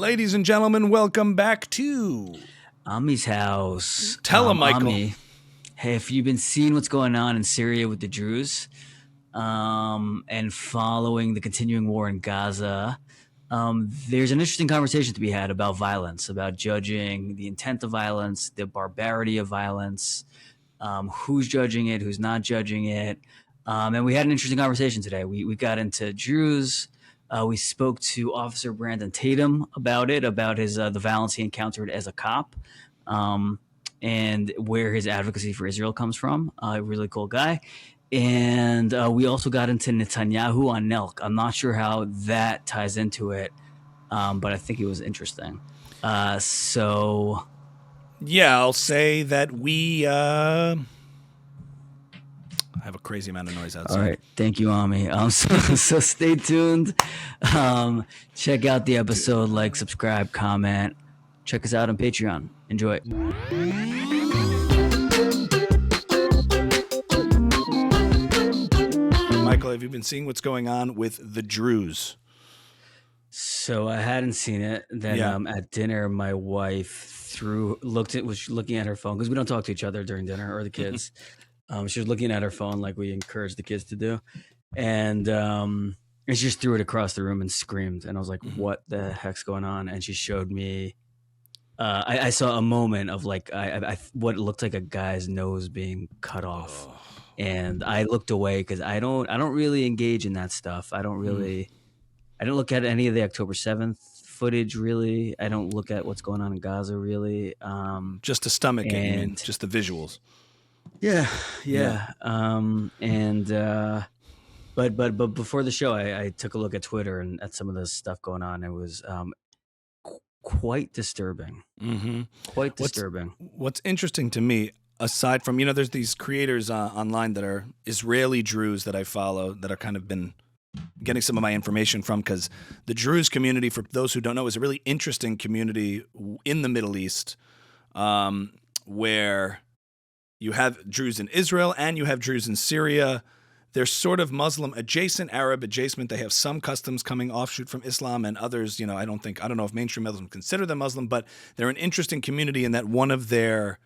Ladies and gentlemen, welcome back to Ami's house. Tell him, Michael. Ami, hey, if you've been seeing what's going on in Syria with the Druze, and following the continuing war in Gaza, there's an interesting conversation to be had about violence, about judging the intent of violence, the barbarity of violence, who's judging it, who's not judging it. And we had an interesting conversation today. We got into Druze. We spoke to Officer Brandon Tatum about it, about his the violence he encountered as a cop, and where his advocacy for Israel comes from. A really cool guy. And we also got into Netanyahu on Nelk. I'm not sure how that ties into it, but I think it was interesting. So, yeah, I'll say that we have a crazy amount of noise outside. All right. Thank you, Ami. So stay tuned. Check out the episode, like, subscribe, comment. Check us out on Patreon. Enjoy. Michael, have you been seeing what's going on with the Druze? So I hadn't seen it. Then at dinner, my wife was looking at her phone because we don't talk to each other during dinner or the kids. She was looking at her phone like we encourage the kids to do. And she just threw it across the room and screamed. And I was like, what the heck's going on? And she showed me, I saw a moment of like, what looked like a guy's nose being cut off. Oh. And I looked away because I don't really engage in that stuff. I don't look at any of the October 7th footage, really. I don't look at what's going on in Gaza, really. Just the stomach and just the visuals. Yeah. But before the show, I took a look at Twitter and at some of the stuff going on. It was quite disturbing. Mm-hmm. Quite disturbing. What's interesting to me, aside from, there's these creators online that are Israeli Druze that I follow that are kind of been getting some of my information from, because the Druze community, for those who don't know, is a really interesting community in the Middle East, where you have Druze in Israel and you have Druze in Syria. They're sort of Muslim adjacent, Arab adjacent. They have some customs coming offshoot from Islam, and others, I don't know if mainstream Muslims consider them Muslim, but they're an interesting community in that one of their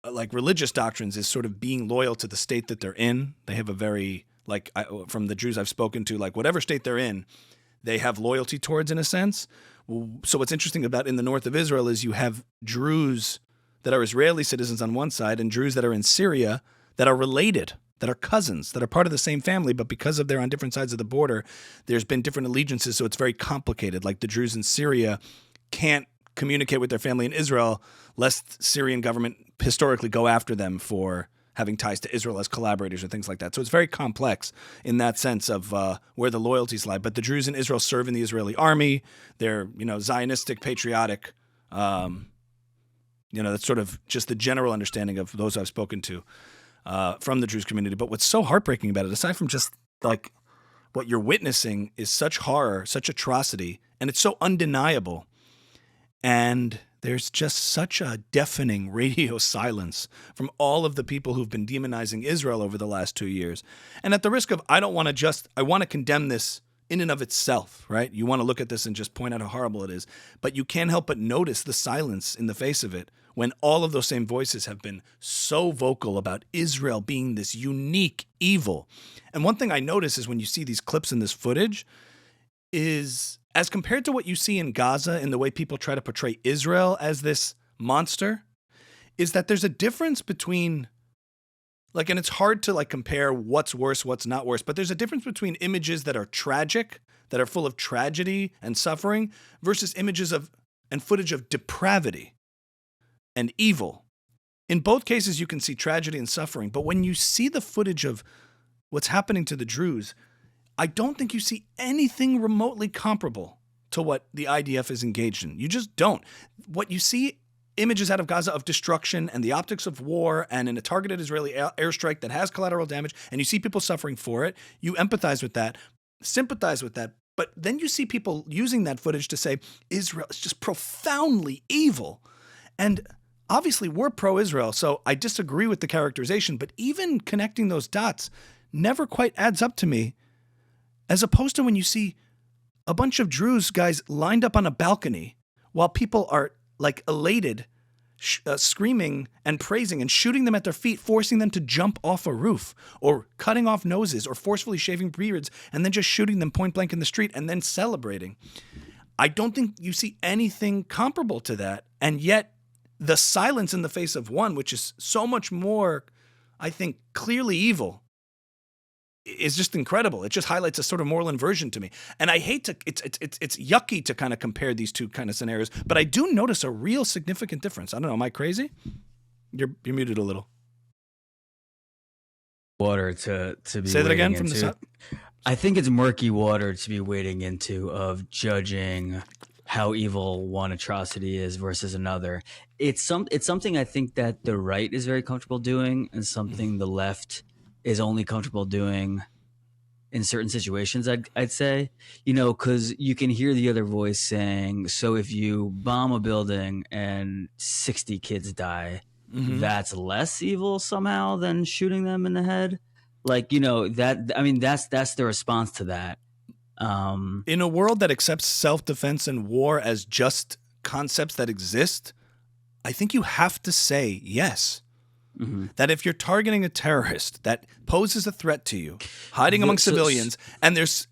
religious doctrines is sort of being loyal to the state that they're in. They have a very, from the Druze I've spoken to, whatever state they're in, they have loyalty towards, in a sense. So what's interesting about in the north of Israel is you have Druze that are Israeli citizens on one side and Druze that are in Syria that are related, that are cousins, that are part of the same family, but because of they're on different sides of the border, there's been different allegiances, so it's very complicated. Like the Druze in Syria can't communicate with their family in Israel lest Syrian government historically go after them for having ties to Israel as collaborators or things like that. So it's very complex in that sense of where the loyalties lie. But the Druze in Israel serve in the Israeli army. They're, Zionistic, patriotic. That's sort of just the general understanding of those I've spoken to from the Druze community. But what's so heartbreaking about it, aside from just what you're witnessing, is such horror, such atrocity, and it's so undeniable. And there's just such a deafening radio silence from all of the people who've been demonizing Israel over the last 2 years. And at the risk of, I want to condemn this in and of itself, right? You want to look at this and just point out how horrible it is. But you can't help but notice the silence in the face of it when all of those same voices have been so vocal about Israel being this unique evil. And one thing I notice is when you see these clips in this footage is, as compared to what you see in Gaza and the way people try to portray Israel as this monster, is that there's a difference between, and it's hard to compare what's worse, what's not worse, but there's a difference between images that are tragic, that are full of tragedy and suffering, versus images of and footage of depravity and evil. In both cases, you can see tragedy and suffering, but when you see the footage of what's happening to the Druze, I don't think you see anything remotely comparable to what the IDF is engaged in. You just don't. What you see, images out of Gaza of destruction and the optics of war and in a targeted Israeli airstrike that has collateral damage, and you see people suffering for it, you empathize with that, sympathize with that, but then you see people using that footage to say Israel is just profoundly evil. And obviously we're pro-Israel, so I disagree with the characterization, but even connecting those dots never quite adds up to me. As opposed to when you see a bunch of Druze guys lined up on a balcony while people are like elated, screaming and praising and shooting them at their feet, forcing them to jump off a roof, or cutting off noses, or forcefully shaving beards, and then just shooting them point blank in the street and then celebrating. I don't think you see anything comparable to that. And yet the silence in the face of one, which is so much more, I think, clearly evil, is just incredible. It just highlights a sort of moral inversion to me. And I hate to, it's yucky to kind of compare these two kind of scenarios, but I do notice a real significant difference. I don't know. Am I crazy? You're muted a little. Water to be Say that again wading from the into. side. I think it's murky water to be wading into of judging how evil one atrocity is versus another. It's something I think that the right is very comfortable doing, and something the left is only comfortable doing in certain situations. I'd say, because you can hear the other voice saying, so if you bomb a building and 60 kids die, that's less evil somehow than shooting them in the head. Like, that's the response to that. In a world that accepts self-defense and war as just concepts that exist, I think you have to say yes. That if you're targeting a terrorist that poses a threat to you, hiding among civilians, and there's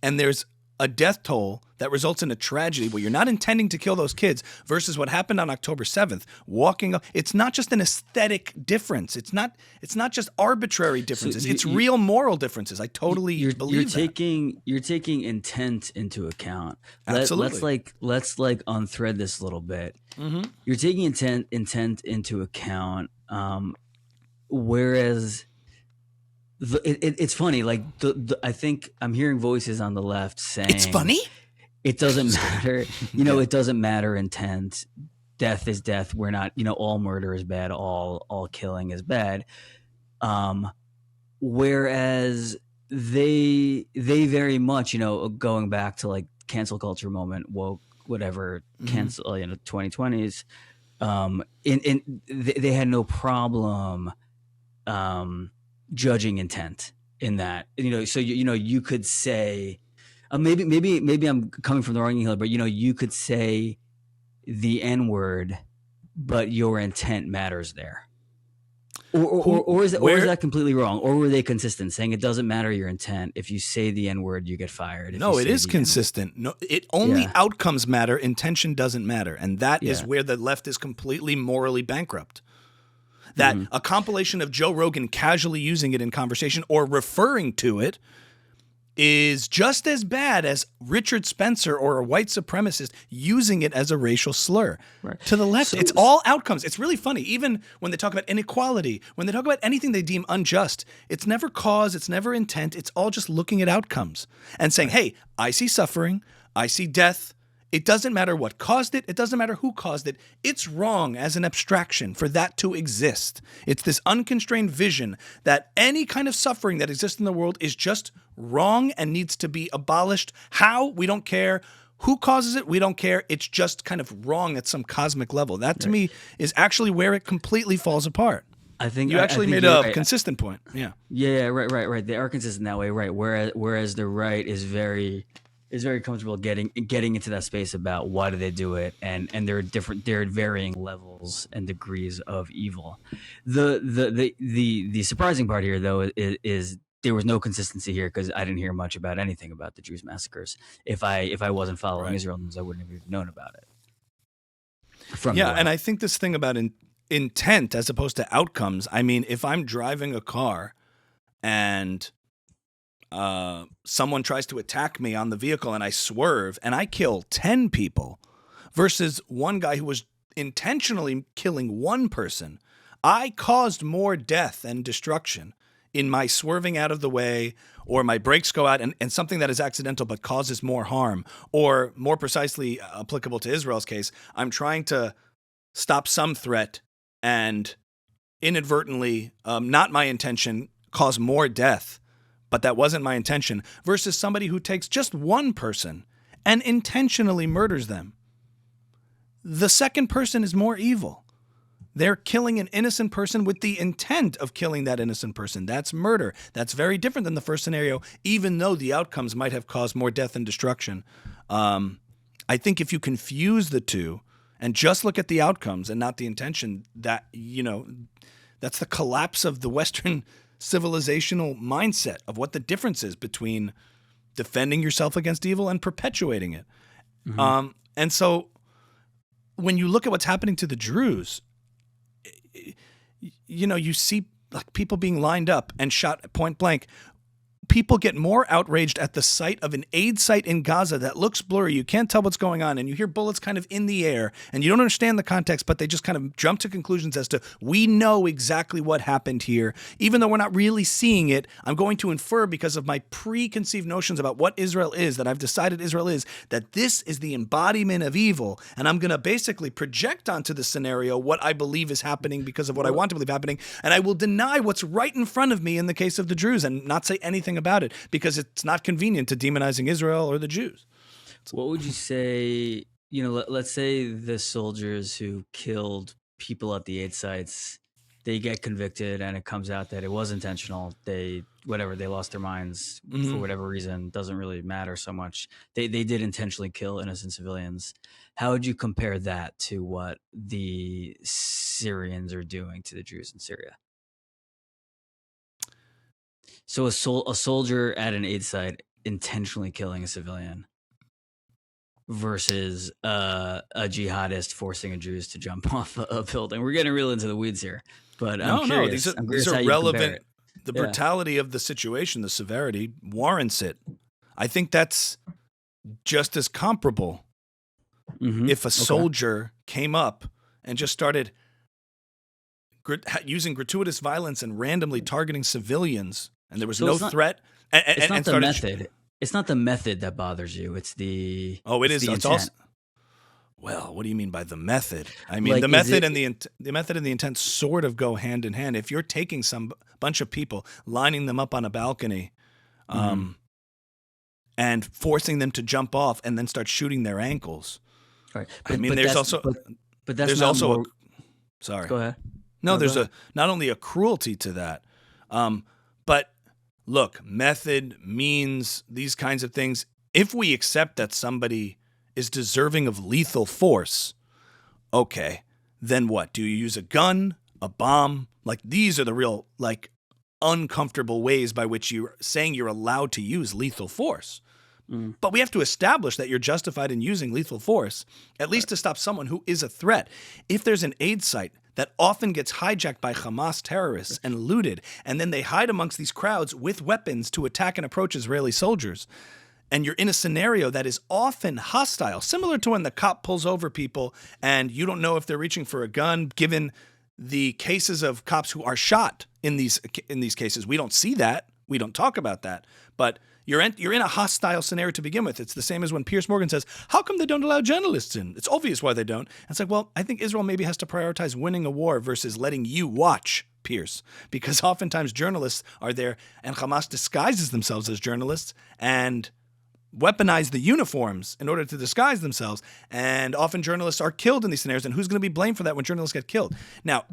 a death toll that results in a tragedy where you're not intending to kill those kids, versus what happened on October 7th, walking up, it's not just an aesthetic difference. It's not just arbitrary differences. It's real moral differences. I totally believe that. You're taking intent into account. Absolutely. Let's unthread this a little bit. You're taking intent into account. Whereas it's funny, like I think I'm hearing voices on the left saying it's funny. It doesn't matter, it doesn't matter intent. Death is death. We're not, all murder is bad. All killing is bad. Whereas they very much, going back to like cancel culture moment, woke, whatever, cancel, 2020s. They had no problem judging intent in that, so you could say, maybe I'm coming from the wrong angle, but you could say the N-word, but your intent matters there. Or is that completely wrong? Or were they consistent, saying it doesn't matter your intent? If you say the N-word, you get fired. No, it is consistent. No, it only outcomes matter. Intention doesn't matter, and that is where the left is completely morally bankrupt. That a compilation of Joe Rogan casually using it in conversation or referring to it is just as bad as Richard Spencer or a white supremacist using it as a racial slur. Right. To the left, it's all outcomes. It's really funny. Even when they talk about inequality, when they talk about anything they deem unjust, it's never cause, it's never intent. It's all just looking at outcomes and saying, hey, I see suffering, I see death. It doesn't matter what caused it. It doesn't matter who caused it. It's wrong as an abstraction for that to exist. It's this unconstrained vision that any kind of suffering that exists in the world is just wrong and needs to be abolished. How? We don't care. Who causes it? We don't care. It's just kind of wrong at some cosmic level. That to me is actually where it completely falls apart. I think you actually made a consistent point. Yeah. Yeah. Right. They are consistent that way. Right. Whereas the right is very comfortable getting into that space about why do they do it, and there are varying levels and degrees of evil. The surprising part here though is there was no consistency here, because I didn't hear much about anything about the Druze massacres. If I wasn't following Israel news, I wouldn't have even known about it. And I think this thing about intent as opposed to outcomes. I mean, if I'm driving a car and someone tries to attack me on the vehicle and I swerve and I kill 10 people versus one guy who was intentionally killing one person, I caused more death and destruction in my swerving out of the way, or my brakes go out and something that is accidental but causes more harm, or more precisely applicable to Israel's case, I'm trying to stop some threat and inadvertently, not my intention, cause more death. But that wasn't my intention, versus somebody who takes just one person and intentionally murders them. The second person is more evil. They're killing an innocent person with the intent of killing that innocent person. That's murder. That's very different than the first scenario, even though the outcomes might have caused more death and destruction. I think if you confuse the two and just look at the outcomes and not the intention, that, that's the collapse of the Western civilizational mindset of what the difference is between defending yourself against evil and perpetuating it. Mm-hmm. And so when you look at what's happening to the Druze, you see like people being lined up and shot at point blank. People get more outraged at the sight of an aid site in Gaza that looks blurry. You can't tell what's going on, and you hear bullets kind of in the air, and you don't understand the context, but they just kind of jump to conclusions as to, we know exactly what happened here. Even though we're not really seeing it, I'm going to infer, because of my preconceived notions about what Israel is, that I've decided Israel is, that this is the embodiment of evil, and I'm going to basically project onto the scenario what I believe is happening because of what I want to believe happening, and I will deny what's right in front of me in the case of the Druze and not say anything about it because it's not convenient to demonizing Israel or the Jews. What would you say, let's say the soldiers who killed people at the aid sites, they get convicted and it comes out that it was intentional. They lost their minds for whatever reason, doesn't really matter so much. They did intentionally kill innocent civilians. How would you compare that to what the Syrians are doing to the Jews in Syria? So a soldier at an aid site intentionally killing a civilian versus a jihadist forcing a Druze to jump off a building. We're getting real into the weeds here, but I'm curious. These are relevant. The brutality of the situation, the severity warrants it. I think that's just as comparable. If a soldier came up and just started using gratuitous violence and randomly targeting civilians, and there was no threat. It's not the method. It's not the method that bothers you. It's the It's also, well, what do you mean by the method? I mean, the method and the intent sort of go hand in hand. If you're taking some bunch of people, lining them up on a balcony, and forcing them to jump off and then start shooting their ankles. Right. Sorry. Go ahead. No, there's not only a cruelty to that, but look, method, means, these kinds of things. If we accept that somebody is deserving of lethal force, okay, then what? Do you use a gun, a bomb? Like, these are the real, uncomfortable ways by which you're saying you're allowed to use lethal force. But we have to establish that you're justified in using lethal force, at least to stop someone who is a threat. If there's an aid site that often gets hijacked by Hamas terrorists and looted, and then they hide amongst these crowds with weapons to attack and approach Israeli soldiers, and you're in a scenario that is often hostile, similar to when the cop pulls over people and you don't know if they're reaching for a gun, given the cases of cops who are shot in these cases. We don't see that. We don't talk about that. But you're in a hostile scenario to begin with. It's the same as when Piers Morgan says, how come they don't allow journalists in? It's obvious why they don't. And it's like, well, I think Israel maybe has to prioritize winning a war versus letting you watch, Piers. Because oftentimes journalists are there and Hamas disguises themselves as journalists and weaponize the uniforms in order to disguise themselves. And often journalists are killed in these scenarios. And who's going to be blamed for that when journalists get killed? Now,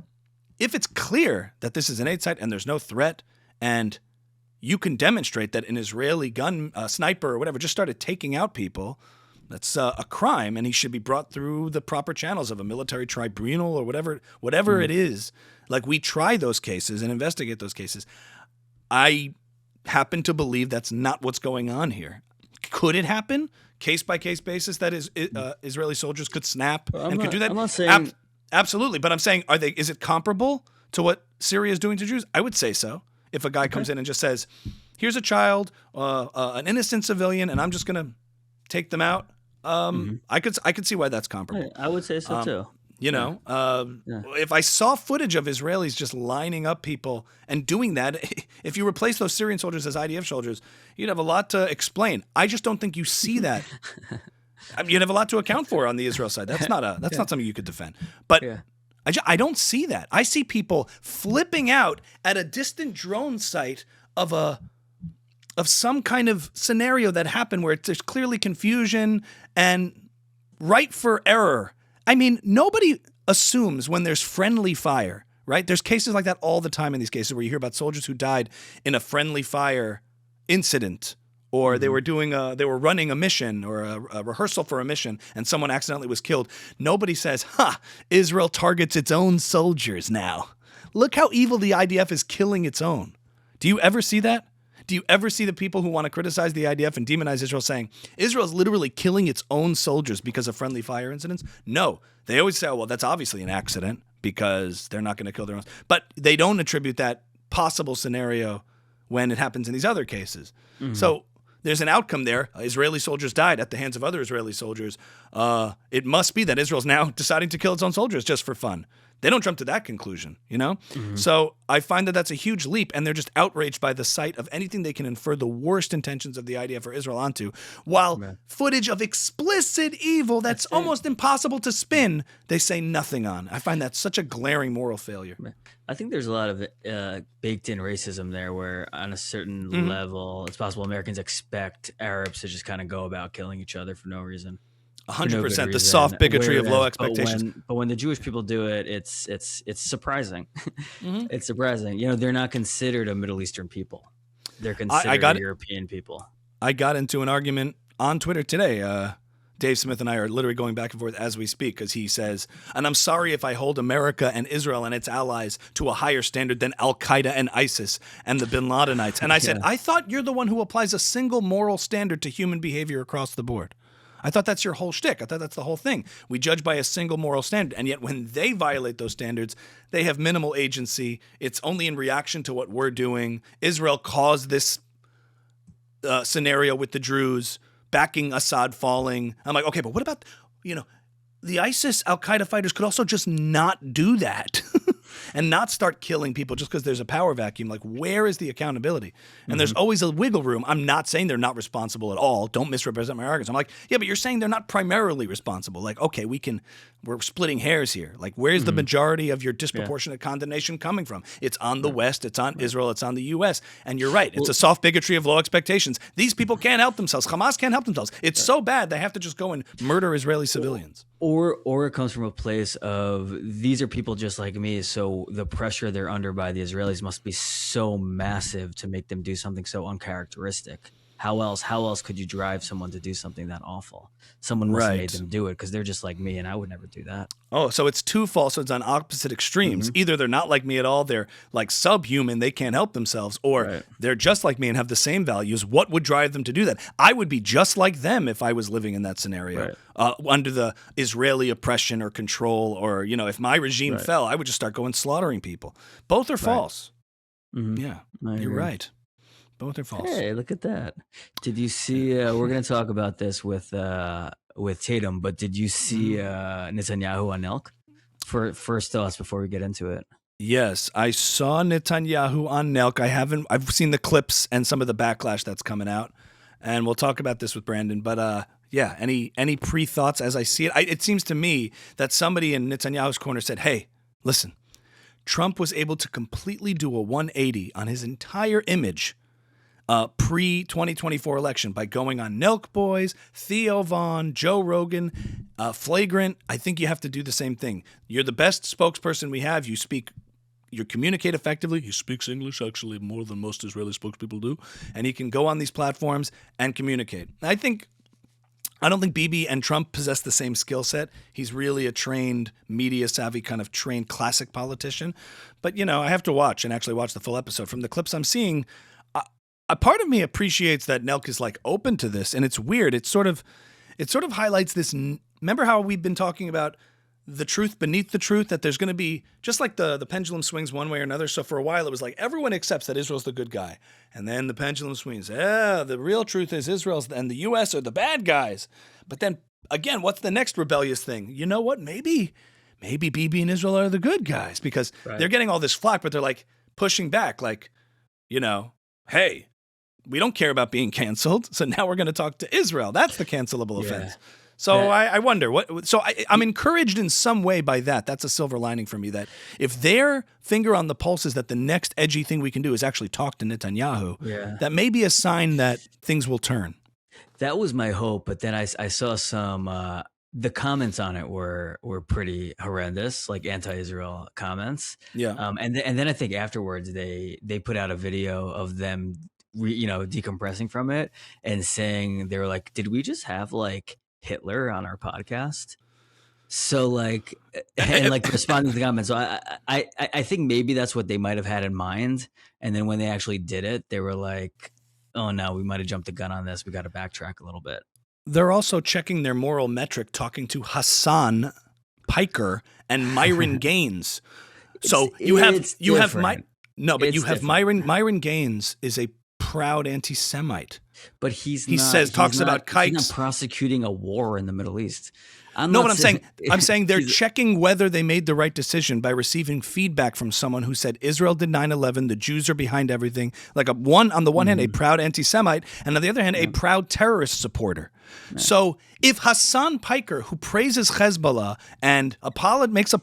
if it's clear that this is an aid site and there's no threat, and you can demonstrate that an Israeli sniper or whatever just started taking out people, that's a crime, and he should be brought through the proper channels of a military tribunal or whatever it is. Like, we try those cases and investigate those cases. I happen to believe that's not what's going on here. Could it happen? Case by case basis that Israeli soldiers could snap could do that? I'm not saying absolutely, but I'm saying, is it comparable to what Syria is doing to Jews? I would say so. If a guy comes in and just says, here's a child, an innocent civilian, and I'm just going to take them out, I could see why that's comparable. I would say so too. If I saw footage of Israelis just lining up people and doing that, if you replace those Syrian soldiers as IDF soldiers, you'd have a lot to explain. I just don't think you see that. I mean, you'd have a lot to account for on the Israel side. That's not something you could defend. But I don't see that. I see people flipping out at a distant drone site of some kind of scenario that happened where there's clearly confusion and ripe for error. I mean, nobody assumes when there's friendly fire, right? There's cases like that all the time in these cases where you hear about soldiers who died in a friendly fire incident, or they were running a mission or a rehearsal for a mission and someone accidentally was killed. Nobody says, Israel targets its own soldiers now. Look how evil the IDF is killing its own. Do you ever see that? Do you ever see the people who want to criticize the IDF and demonize Israel saying, Israel's literally killing its own soldiers because of friendly fire incidents? No. They always say, well, that's obviously an accident because they're not going to kill their own. But they don't attribute that possible scenario when it happens in these other cases. Mm-hmm. So there's an outcome there. Israeli soldiers died at the hands of other Israeli soldiers. It must be that Israel's now deciding to kill its own soldiers just for fun. They don't jump to that conclusion, you know? Mm-hmm. So I find that that's a huge leap, and they're just outraged by the sight of anything they can infer the worst intentions of the IDF or Israel onto, while footage of explicit evil that's almost impossible to spin, they say nothing on. I find that such a glaring moral failure. I think there's a lot of baked-in racism there where on a certain level, it's possible Americans expect Arabs to just kind of go about killing each other for no reason. 100%, the soft bigotry of low expectations. But when the Jewish people do it, it's surprising. It's surprising. You know, they're not considered a Middle Eastern people. They're considered European people. I got into an argument on Twitter today. Dave Smith and I are literally going back and forth as we speak because he says, and I'm sorry if I hold America and Israel and its allies to a higher standard than Al-Qaeda and ISIS and the Bin Ladenites. And I said, I thought you're the one who applies a single moral standard to human behavior across the board. I thought that's your whole shtick. I thought that's the whole thing. We judge by a single moral standard. And yet when they violate those standards, they have minimal agency. It's only in reaction to what we're doing. Israel caused this scenario with the Druze, backing Assad falling. I'm like, okay, but what about, the ISIS Al-Qaeda fighters could also just not do that and not start killing people just because there's a power vacuum. Like, where is the accountability? And there's always a wiggle room. I'm not saying they're not responsible at all. Don't misrepresent my arguments. I'm like, yeah, but you're saying they're not primarily responsible. Like, okay, we're splitting hairs here. Like, where's the majority of your disproportionate condemnation coming from? It's on the West, it's on Israel, it's on the U.S. And you're right. It's a soft bigotry of low expectations. These people can't help themselves. Hamas can't help themselves. It's so bad they have to just go and murder Israeli civilians. Or it comes from a place of these are people just like me, so the pressure they're under by the Israelis must be so massive to make them do something so uncharacteristic. How else could you drive someone to do something that awful? Someone must have made them do it because they're just like me and I would never do that. Oh, so it's two falsehoods on opposite extremes. Either they're not like me at all, they're like subhuman, they can't help themselves, or they're just like me and have the same values. What would drive them to do that? I would be just like them if I was living in that scenario, under the Israeli oppression or control, or, if my regime fell, I would just start going slaughtering people. Both are false. Yeah, you're right. Both are false. Hey, look at that. Did you see, we're going to talk about this with Tatum, but did you see Netanyahu on Nelk? First thoughts before we get into it. Yes, I saw Netanyahu on Nelk. I've seen the clips and some of the backlash that's coming out, and we'll talk about this with Brandon. But any pre-thoughts as I see it? It seems to me that somebody in Netanyahu's corner said, hey, listen, Trump was able to completely do a 180 on his entire image pre-2024 election by going on Nelk Boys, Theo Vaughn, Joe Rogan, Flagrant. I think you have to do the same thing. You're the best spokesperson we have. You communicate effectively. He speaks English actually more than most Israeli spokespeople do. And he can go on these platforms and communicate. I don't think Bibi and Trump possess the same skill set. He's really a trained, media-savvy, kind of trained classic politician. But, I have to watch the full episode. From the clips I'm seeing, a part of me appreciates that Nelk is like open to this, and it's weird. It sort of highlights this. Remember how we've been talking about the truth beneath the truth, that there's going to be just like the pendulum swings one way or another. So for a while it was like everyone accepts that Israel's the good guy, and then the pendulum swings. The real truth is Israel's and the U.S. are the bad guys. But then again, what's the next rebellious thing? You know what? Maybe Bibi and Israel are the good guys because they're getting all this flack, but they're like pushing back, like, hey, we don't care about being canceled, so now we're going to talk to Israel. That's the cancelable offense. So I wonder what. So I'm encouraged in some way by that. That's a silver lining for me. That if their finger on the pulse is that the next edgy thing we can do is actually talk to Netanyahu, that may be a sign that things will turn. That was my hope, but then I saw some the comments on it were pretty horrendous, like anti-Israel comments. Yeah. And then I think afterwards they put out a video of them, decompressing from it and saying they were like, "Did we just have like Hitler on our podcast?" So like, and like responding to the comments. So I think maybe that's what they might have had in mind. And then when they actually did it, they were like, "Oh no, we might have jumped the gun on this. We got to backtrack a little bit." They're also checking their moral metric, talking to Hassan Piker and Myron Gaines. So you have Myron Gaines is a proud anti-Semite, but he talks about kikes. He's not prosecuting a war in the Middle East. I'm saying they're checking whether they made the right decision by receiving feedback from someone who said Israel did 9/11, the Jews are behind everything. Like on the one hand, a proud anti-Semite, and on the other hand, a proud terrorist supporter. Right. So if Hassan Piker, who praises Hezbollah and makes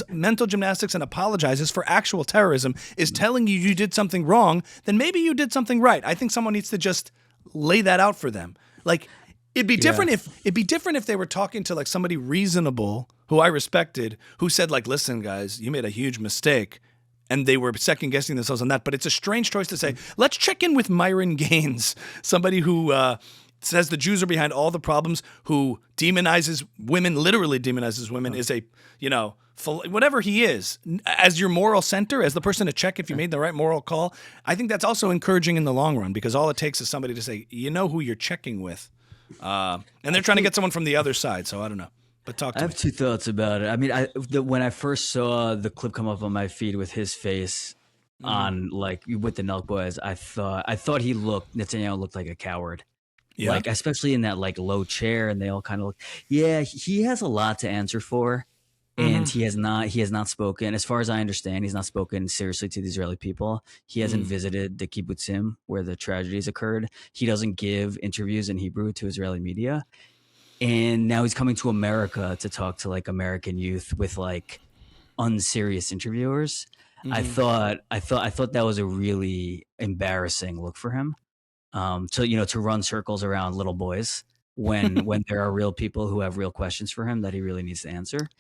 mental gymnastics and apologizes for actual terrorism, is telling you did something wrong, then maybe you did something right. I think someone needs to just lay that out for them. Like, it'd be different if they were talking to like somebody reasonable who I respected, who said like, "Listen, guys, you made a huge mistake," and they were second guessing themselves on that. But it's a strange choice to say, let's check in with Myron Gaines, somebody who says the Jews are behind all the problems, who demonizes women, literally demonizes women, is a, whatever he is, as your moral center, as the person to check if you made the right moral call. I think that's also encouraging in the long run, because all it takes is somebody to say, you know who you're checking with. And they're trying to get someone from the other side, so I don't know. But talk to me. I have two thoughts about it. I mean, when I first saw the clip come up on my feed with his face on, like, with the Nelk Boys, I thought Netanyahu looked like a coward. Yeah. Like, especially in that like low chair, and they all kind of look. Yeah, he has a lot to answer for, and he has not spoken, as far as I understand, he's not spoken seriously to the Israeli people. He hasn't visited the kibbutzim where the tragedies occurred. He doesn't give interviews in Hebrew to Israeli media, and now he's coming to America to talk to like American youth with like unserious interviewers. I thought that was a really embarrassing look for him. To run circles around little boys when there are real people who have real questions for him that he really needs to answer.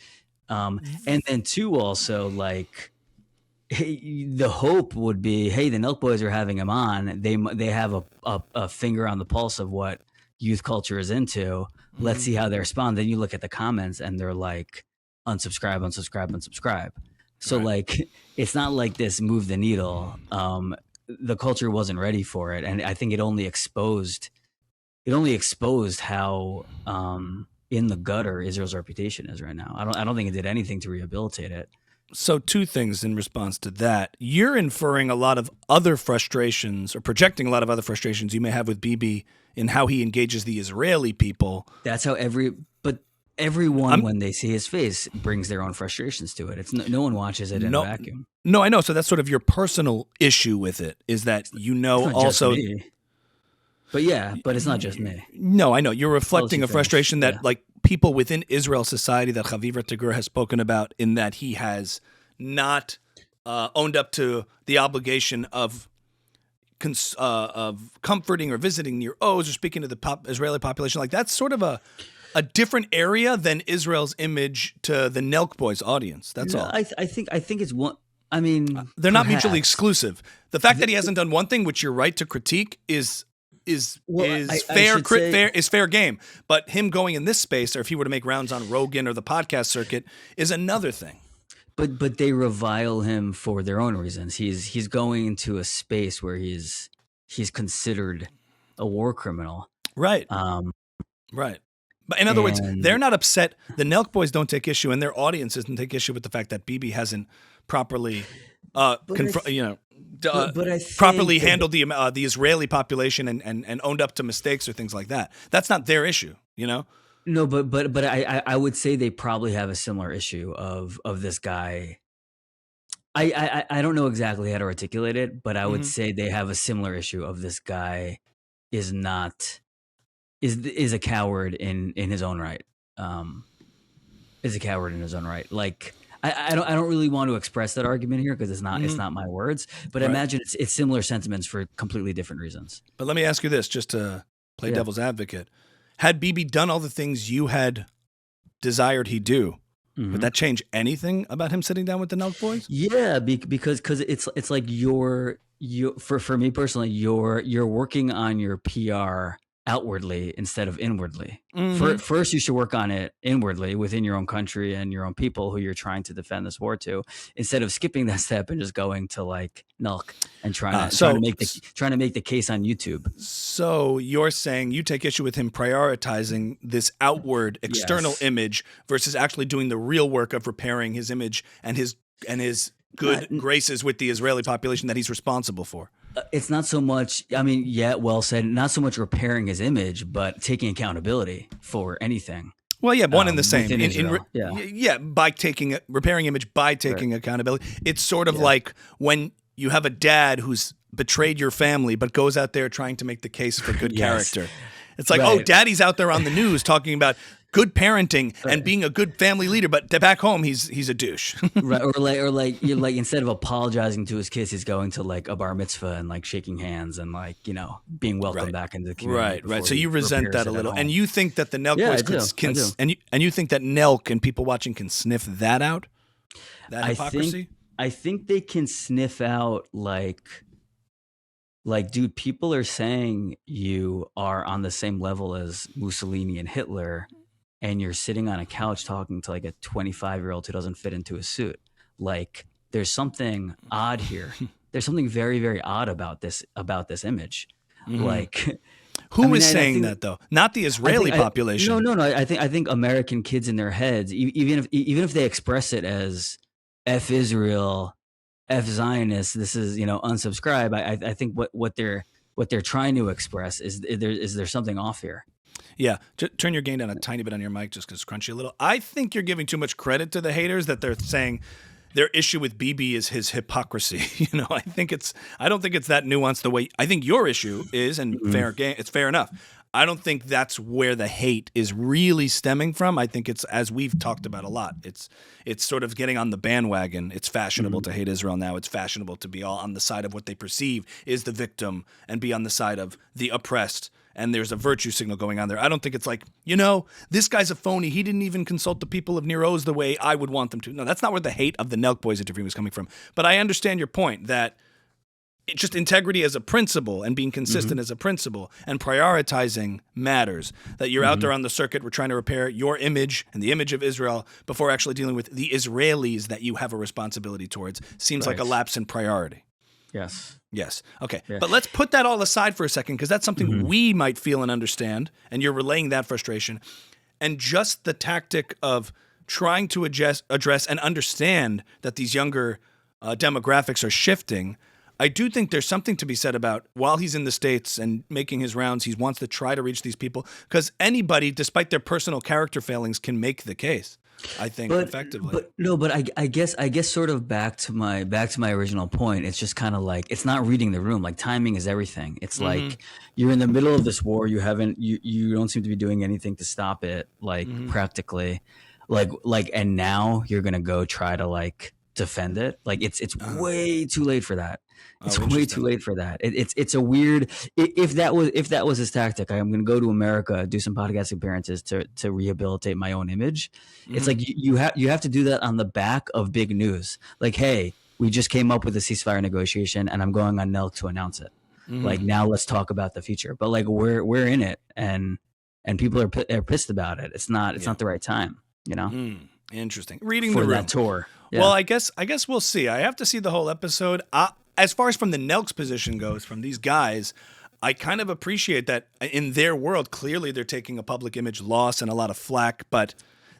And then two, also, like, the hope would be, hey, the Nelk Boys are having him on. They have a finger on the pulse of what youth culture is into. Let's see how they respond. Then you look at the comments and they're like, unsubscribe, unsubscribe, unsubscribe. So like, it's not like this moved the needle. The culture wasn't ready for it, and I think it only exposed how in the gutter Israel's reputation is right now. I don't think it did anything to rehabilitate it. So two things in response to that. You're inferring a lot of other frustrations, or projecting a lot of other frustrations you may have with Bibi in how he engages the Israeli people. That's how everyone, when they see his face, brings their own frustrations to it. It's no one watches it in a vacuum. No, I know. So that's sort of your personal issue with it, is that also. But it's not just me. No, I know. You're reflecting a frustration that like people within Israel society that Chavivra Tagur has spoken about, in that he has not owned up to the obligation of comforting or visiting your O's or speaking to the Israeli population. Like, that's sort of a different area than Israel's image to the Nelk Boys audience. That's all. I think it's one. I mean, they're not mutually exclusive. The fact that he hasn't done one thing, which you're right to critique, is fair game. But him going in this space, or if he were to make rounds on Rogan or the podcast circuit, is another thing. But they revile him for their own reasons. He's going into a space where he's considered a war criminal. Right. Right. But in other words, they're not upset. The Nelk Boys don't take issue, and their audience doesn't take issue with the fact that Bibi hasn't properly, properly handled the Israeli population and owned up to mistakes or things like that. That's not their issue, No, but I would say they probably have a similar issue of this guy. I don't know exactly how to articulate it, but I would say they have a similar issue of this guy is a coward in his own right. Is a coward in his own right. Like, I don't really want to express that argument here because it's not my words. But I imagine it's similar sentiments for completely different reasons. But let me ask you this, just to play devil's advocate: had Bibi done all the things you had desired he do, Mhm. would that change anything about him sitting down with the Nelk Boys? Yeah, because it's like for me personally, you're working on your PR outwardly instead of inwardly. Mhm. First, you should work on it inwardly within your own country and your own people who you're trying to defend this war to, instead of skipping that step and just going to like Nelk and trying to make the case on YouTube. So you're saying you take issue with him prioritizing this outward external Yes. image versus actually doing the real work of repairing his image and his good graces with the Israeli population that he's responsible for. It's not so much, I mean, yeah, well said, not so much repairing his image, but taking accountability for anything. Well, yeah, one and the same. within Israel. Yeah. By repairing image, by taking accountability. It's sort of like when you have a dad who's betrayed your family but goes out there trying to make the case for good character. It's like, oh, daddy's out there on the news talking about good parenting and being a good family leader, but back home he's a douche. Right, or like instead of apologizing to his kids, he's going to like a bar mitzvah and like shaking hands and like, you know, being welcomed back into the community. Right. So you resent that a little, and you think that the Nelk Boys I and you think that Nelk and people watching can sniff that out, that hypocrisy. I think they can sniff out like, dude, people are saying you are on the same level as Mussolini and Hitler, and you're sitting on a couch talking to like a 25-year-old who doesn't fit into a suit. Like, there's something odd here. There's something very, very odd about this image. Mm-hmm. Like, who is saying that though? Not the Israeli population. No. I think American kids in their heads, even if they express it as F Israel, F Zionists, this is, you know, unsubscribe. I think what they're trying to express is there something off here. Yeah, turn your gain down a tiny bit on your mic just because it's crunchy a little. I think you're giving too much credit to the haters that they're saying their issue with Bibi is his hypocrisy. You know, I don't think it's that nuanced the way I think your issue is, and it's fair enough. I don't think that's where the hate is really stemming from. I think it's, as we've talked about a lot, it's sort of getting on the bandwagon. It's fashionable to hate Israel now. It's fashionable to be all on the side of what they perceive is the victim and be on the side of the oppressed. And there's a virtue signal going on there. I don't think it's like, you know, this guy's a phony. He didn't even consult the people of Near Oz the way I would want them to. No, that's not where the hate of the Nelk Boys interview was coming from. But I understand your point that it's just integrity as a principle and being consistent as a principle and prioritizing matters. That you're out there on the circuit, we're trying to repair your image and the image of Israel before actually dealing with the Israelis that you have a responsibility towards. Seems like a lapse in priority. Yes. Okay. Yeah. But let's put that all aside for a second, because that's something we might feel and understand, and you're relaying that frustration. And just the tactic of trying to address and understand that these younger demographics are shifting. I do think there's something to be said about, while he's in the States and making his rounds, he wants to try to reach these people, because anybody, despite their personal character failings, can make the case. I think effectively. But I guess sort of back to my original point. It's just kind of like, it's not reading the room. Like, timing is everything. It's like you're in the middle of this war. You don't seem to be doing anything to stop it. Like practically, like, and now you're gonna go try to like defend it. Like it's way too late for that. It's way too late for that. It's a weird. If that was his tactic, I'm going to go to America, do some podcast appearances to rehabilitate my own image. It's like you have to do that on the back of big news. Like, hey, we just came up with a ceasefire negotiation, and I'm going on Nelk to announce it. Like, now let's talk about the future. But like, we're in it, and people are pissed about it. It's not the right time. You know. Interesting. Reading for the room. That tour. Yeah. Well, I guess we'll see. I have to see the whole episode. As far as from the Nelk's position goes, from these guys, I kind of appreciate that in their world, clearly they're taking a public image loss and a lot of flack, but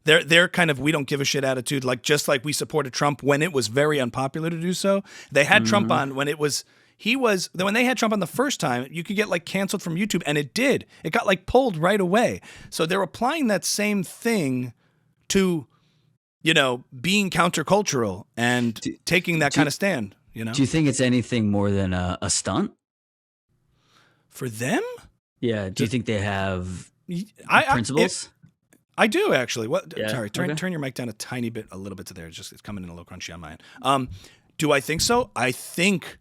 they're kind of, we don't give a shit attitude. Like, just like we supported Trump when it was very unpopular to do so. They had Trump on when when they had Trump on the first time, you could get like canceled from YouTube, and it did. It got like pulled right away. So they're applying that same thing to, you know, being countercultural and taking that kind of stand. You know? Do you think it's anything more than a stunt for them? Yeah. Do you think they have principles? I do actually. What? Yeah. Sorry. Turn your mic down a little bit to there. It's coming in a little crunchy on mine. Do I think so? I think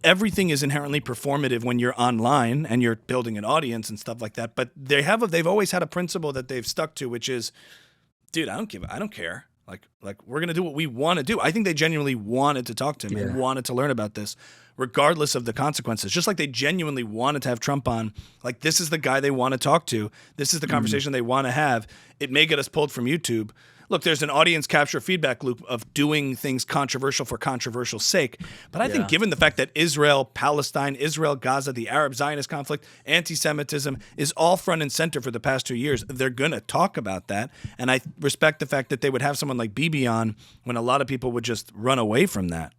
everything is inherently performative when you're online and you're building an audience and stuff like that. But they've always had a principle that they've stuck to, which is, dude, I don't care. Like we're going to do what we want to do. I think they genuinely wanted to talk to him and wanted to learn about this, regardless of the consequences. Just like they genuinely wanted to have Trump on. Like, this is the guy they want to talk to. This is the conversation they want to have. It may get us pulled from YouTube. Look, there's an audience capture feedback loop of doing things controversial for controversial sake. But I think given the fact that Israel, Palestine, Israel, Gaza, the Arab-Zionist conflict, anti-Semitism is all front and center for the past 2 years, they're going to talk about that. And I respect the fact that they would have someone like Bibi on when a lot of people would just run away from that,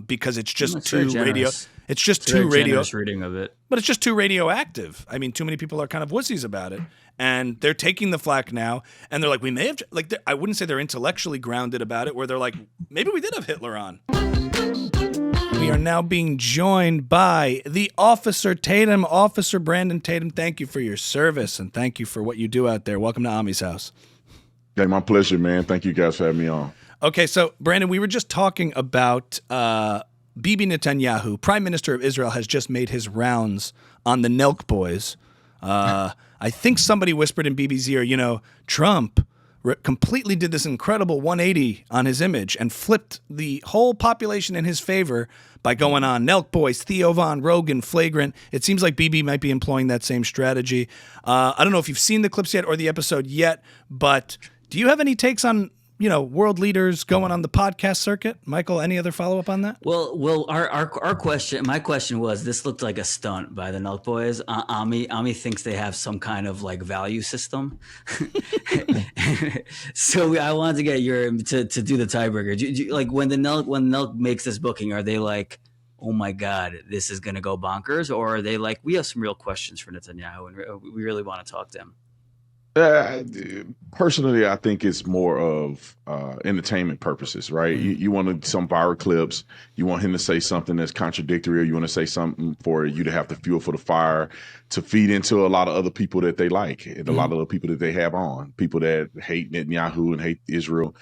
because it's just too radio. It's just too radio reading of it. But it's just too radioactive. I mean, too many people are kind of wussies about it. And they're taking the flack now, and they're like, we may have, like, I wouldn't say they're intellectually grounded about it, where they're like, maybe we did have Hitler on. We are now being joined by the Officer Tatum, Officer Brandon Tatum. Thank you for your service, and thank you for what you do out there. Welcome to Ami's house. Yeah, my pleasure, man. Thank you guys for having me on. Okay, so, Brandon, we were just talking about Bibi Netanyahu, Prime Minister of Israel, has just made his rounds on the Nelk Boys. I think somebody whispered in Bibi's ear, Trump completely did this incredible 180 on his image and flipped the whole population in his favor by going on Nelk Boys, Theo Von, Rogan, Flagrant. It seems like Bibi might be employing that same strategy. I don't know if you've seen the clips yet or the episode yet, but do you have any takes on world leaders going on the podcast circuit? Michael, any other follow-up on that? Well, our question, my question was, this looked like a stunt by the Nelk Boys. Ami thinks they have some kind of like value system. So I wanted to get to do the tiebreaker. Do you, like when Nelk makes this booking, are they like, oh my God, this is going to go bonkers? Or are they like, we have some real questions for Netanyahu and we really want to talk to him? Personally, I think it's more of entertainment purposes, right? You want some viral clips. You want him to say something that's contradictory, or you want to say something for you to have the fuel for the fire to feed into a lot of other people that they like, and a lot of the people that they have on, people that hate Netanyahu and hate Israel.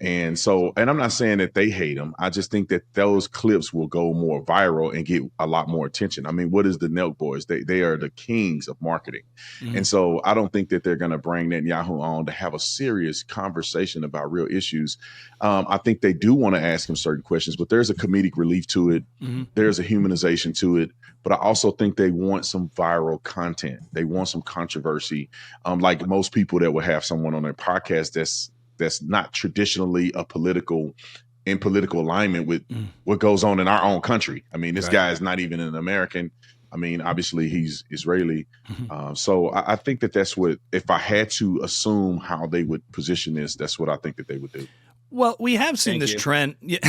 And I'm not saying that they hate him. I just think that those clips will go more viral and get a lot more attention. I mean, what is the Nelk Boys? They are the kings of marketing. And so I don't think that they're going to bring Netanyahu on to have a serious conversation about real issues. I think they do want to ask him certain questions, but there's a comedic relief to it. There's a humanization to it. But I also think they want some viral content. They want some controversy. Like most people that will have someone on their podcast that's not traditionally in political alignment with what goes on in our own country. I mean, this guy is not even an American. I mean, obviously he's Israeli. So I think that's what, if I had to assume how they would position this, that's what I think that they would do. Well, we have seen this trend. Yeah.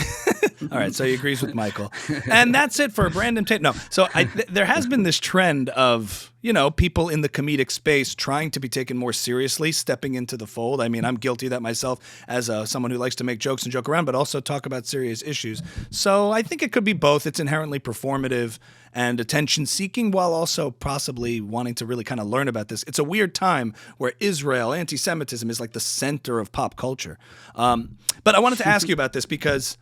All right, so he agrees with Michael. And that's it for Brandon Tatum. No, so there has been this trend of, people in the comedic space trying to be taken more seriously, stepping into the fold. I mean, I'm guilty of that myself as someone who likes to make jokes and joke around, but also talk about serious issues. So I think it could be both. It's inherently performative and attention-seeking, while also possibly wanting to really kind of learn about this. It's a weird time where Israel, anti-Semitism is like the center of pop culture. But I wanted to ask you about this because,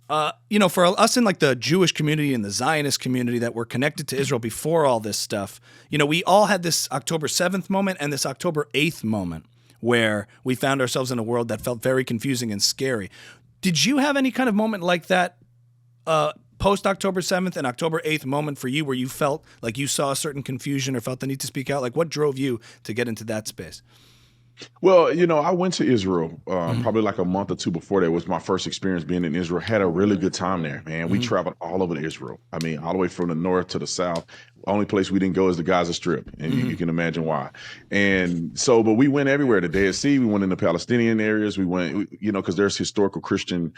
for us in like the Jewish community and the Zionist community that were connected to Israel before all this stuff, we all had this October 7th moment and this October 8th moment where we found ourselves in a world that felt very confusing and scary. Did you have any kind of moment like that post October 7th and October 8th moment for you where you felt like you saw a certain confusion or felt the need to speak out? Like, what drove you to get into that space? Well, I went to Israel probably like a month or two before that. It was my first experience being in Israel. Had a really good time there, man. We traveled all over Israel. I mean, all the way from the north to the south. Only place we didn't go is the Gaza Strip, and you can imagine why. And so, but we went everywhere. The Dead Sea, we went in the Palestinian areas. We went, because there's historical Christian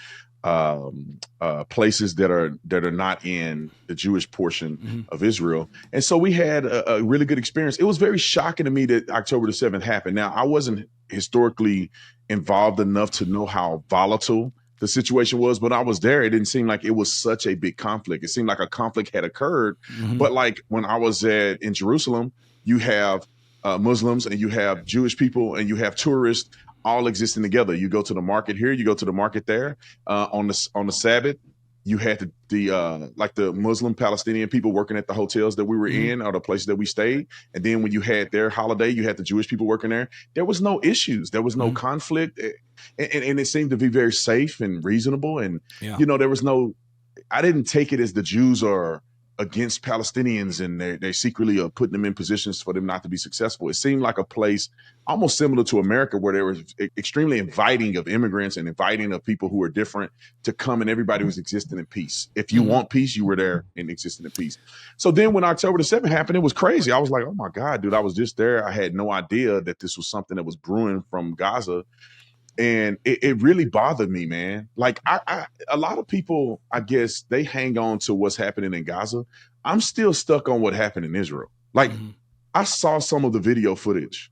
places that are not in the Jewish portion of Israel. And so we had a really good experience. It was very shocking to me that October the 7th happened. Now, I wasn't historically involved enough to know how volatile the situation was, but I was there. It didn't seem like it was such a big conflict. It seemed like a conflict had occurred. But like when I was in Jerusalem, you have Muslims and you have Jewish people and you have tourists all existing together. You go to the market here, you go to the market there on the Sabbath. You had the Muslim Palestinian people working at the hotels that we were in or the places that we stayed. And then when you had their holiday, you had the Jewish people working there. There was no issues. There was no conflict. And it seemed to be very safe and reasonable. And, there was I didn't take it as the Jews are against Palestinians and they secretly are putting them in positions for them not to be successful. It seemed like a place almost similar to America where they were extremely inviting of immigrants and inviting of people who are different to come, and everybody was existing in peace. If you want peace, you were there and existing in peace. So then when October the 7th happened, it was crazy. I was like, oh my God, dude, I was just there. I had no idea that this was something that was brewing from Gaza. And it really bothered me, man. Like a lot of people, I guess, they hang on to what's happening in Gaza. I'm still stuck on what happened in Israel. Like I saw some of the video footage.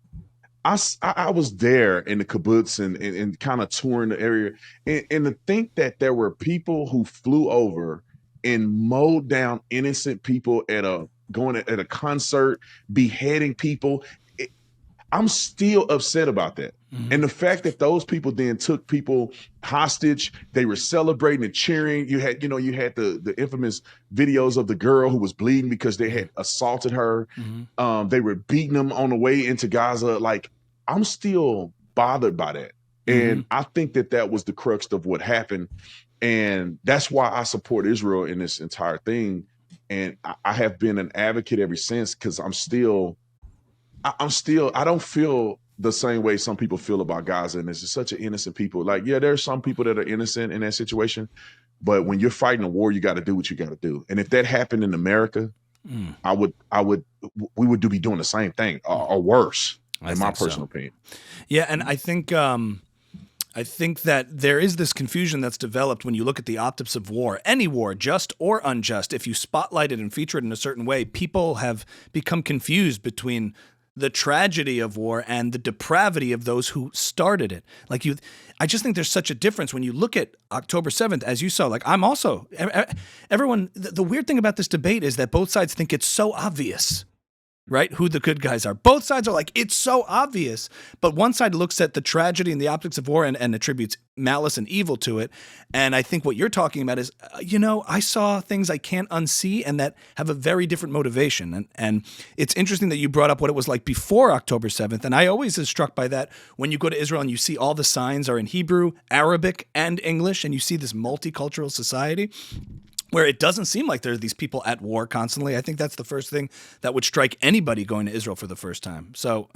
I was there in the kibbutz and kind of touring the area. And to think that there were people who flew over and mowed down innocent people at a concert, beheading people. I'm still upset about that. And the fact that those people then took people hostage, they were celebrating and cheering. You had the infamous videos of the girl who was bleeding because they had assaulted her. They were beating them on the way into Gaza. Like, I'm still bothered by that. And I think that was the crux of what happened. And that's why I support Israel in this entire thing. And I have been an advocate ever since, because I don't feel the same way some people feel about Gaza, and this is such an innocent people. Like, yeah, there's some people that are innocent in that situation, but when you're fighting a war, you got to do what you got to do. And if that happened in America, we would be doing the same thing or worse, in my personal opinion. Yeah, and I think that there is this confusion that's developed when you look at the optics of war, any war, just or unjust. If you spotlight it and feature it in a certain way, people have become confused between the tragedy of war and the depravity of those who started it. I just think there's such a difference when you look at October 7th, as you saw. Like, I'm also, everyone, the weird thing about this debate is that both sides think it's so obvious, right? Who the good guys are. Both sides are like, it's so obvious. But one side looks at the tragedy and the optics of war and attributes malice and evil to it. And I think what you're talking about is, I saw things I can't unsee and that have a very different motivation. And it's interesting that you brought up what it was like before October 7th. And I always is struck by that when you go to Israel and you see all the signs are in Hebrew, Arabic, and English, and you see this multicultural society where it doesn't seem like there are these people at war constantly. I think that's the first thing that would strike anybody going to Israel for the first time. So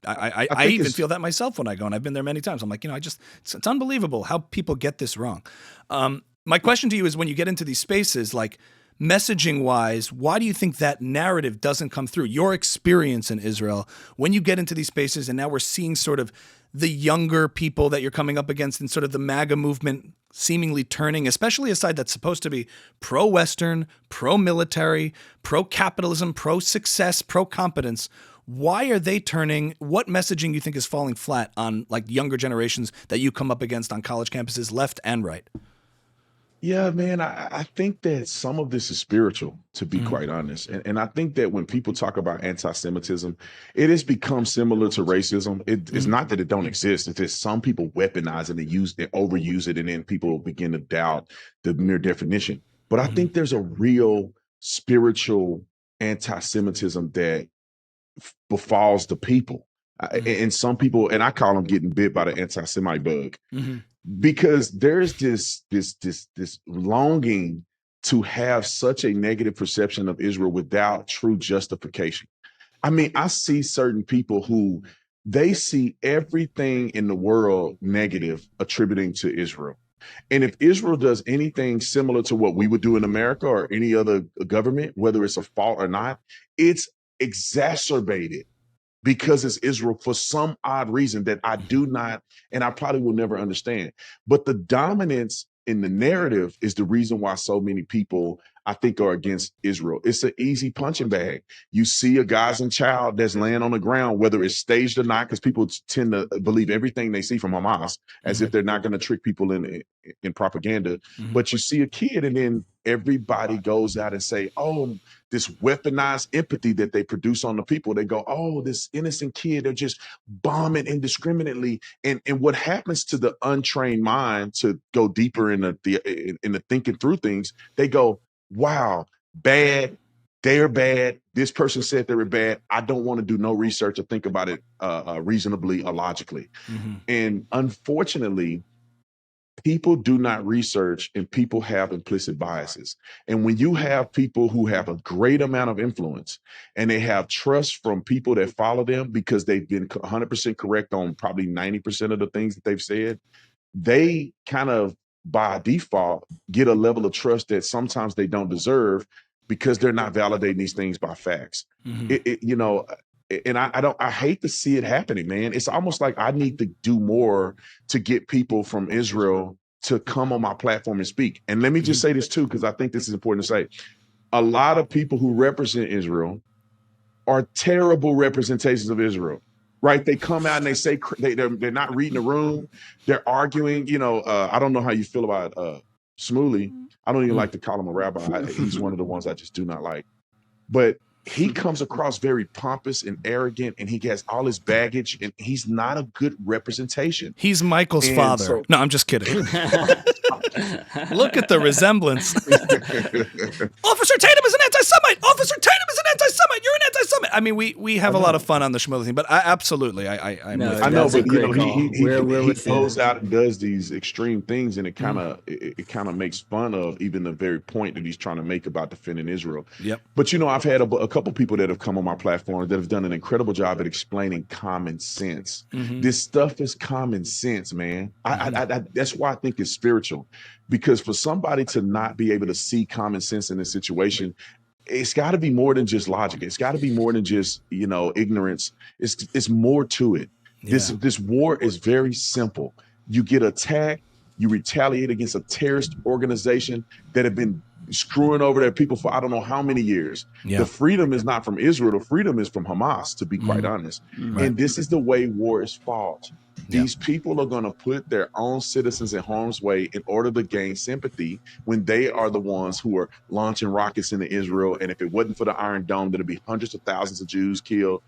I even feel that myself when I go, and I've been there many times. I'm like, it's unbelievable how people get this wrong. My question to you is, when you get into these spaces, like, messaging wise, why do you think that narrative doesn't come through? Your experience in Israel, when you get into these spaces, and now we're seeing sort of the younger people that you're coming up against and sort of the MAGA movement seemingly turning, especially a side that's supposed to be pro-Western, pro-military, pro-capitalism, pro-success, pro-competence. Why are they turning? What messaging you think is falling flat on, like, younger generations that you come up against on college campuses, left and right? Yeah, man, I think that some of this is spiritual, to be quite honest. And I think that when people talk about anti-Semitism, it has become similar to racism. It's not that it don't exist. It's just some people weaponize it and overuse it, and then people begin to doubt the mere definition. But I think there's a real spiritual anti-Semitism that befalls the people. And some people, and I call them getting bit by the anti-Semite bug. Because there's this longing to have such a negative perception of Israel without true justification. I mean, I see certain people who they see everything in the world negative attributing to Israel. And if Israel does anything similar to what we would do in America or any other government, whether it's a fault or not, it's exacerbated because it's Israel for some odd reason that I do not, and I probably will never understand. But the dominance in the narrative is the reason why so many people, I think are against Israel. It's an easy punching bag. You see a Gazan child that's laying on the ground, whether it's staged or not, because people tend to believe everything they see from Hamas as if they're not going to trick people in propaganda. But you see a kid, and then everybody goes out and say, oh, this weaponized empathy that they produce on the people. They go, oh, this innocent kid, they're just bombing indiscriminately. And what happens to the untrained mind, to go deeper in the thinking through things, they go, wow, bad. They're bad. This person said they were bad. I don't want to do no research or think about it reasonably or logically. And unfortunately, people do not research, and people have implicit biases. And when you have people who have a great amount of influence and they have trust from people that follow them because they've been 100% correct on probably 90% of the things that they've said, they kind of by default get a level of trust that sometimes they don't deserve because they're not validating these things by facts. You know, and I hate to see it happening, man. It's almost like I need to do more to get people from Israel to come on my platform and speak. And let me just say this too, because I think this is important to say. A lot of people who represent Israel are terrible representations of Israel, right? They come out and they say they're not reading the room. They're arguing. You know, I don't know how you feel about Smooly. I don't even like to call him a rabbi. He's one of the ones I just do not like. But he comes across very pompous and arrogant, and he has all his baggage, and he's not a good representation. He's Michael's father. No, I'm just kidding. Look at the resemblance. Officer Tatum is an anti-Semite. Officer Tatum is an anti-Semite. You're an anti-Semite. I mean, we have a lot of fun on the Schmilly thing, but absolutely, I'm with you. I know, but you know, he with goes out and does these extreme things, and it kind of makes fun of even the very point that he's trying to make about defending Israel. Yep. But you know, I've had a couple people that have come on my platform that have done an incredible job at explaining common sense. This stuff is common sense, man. I that's why I think it's spiritual, because for somebody to not be able to see common sense in this situation, it's got to be more than just logic. It's got to be more than just, you know, ignorance. It's more to it. Yeah. This war is very simple. You get attacked, you retaliate against a terrorist organization that have been screwing over their people for I don't know how many years. Yeah. The freedom is not from Israel. The freedom is from Hamas, to be quite honest. Right. And this is the way war is fought. These people are going to put their own citizens in harm's way in order to gain sympathy when they are the ones who are launching rockets into Israel. And if it wasn't for the Iron Dome, there'd be hundreds of thousands of Jews killed.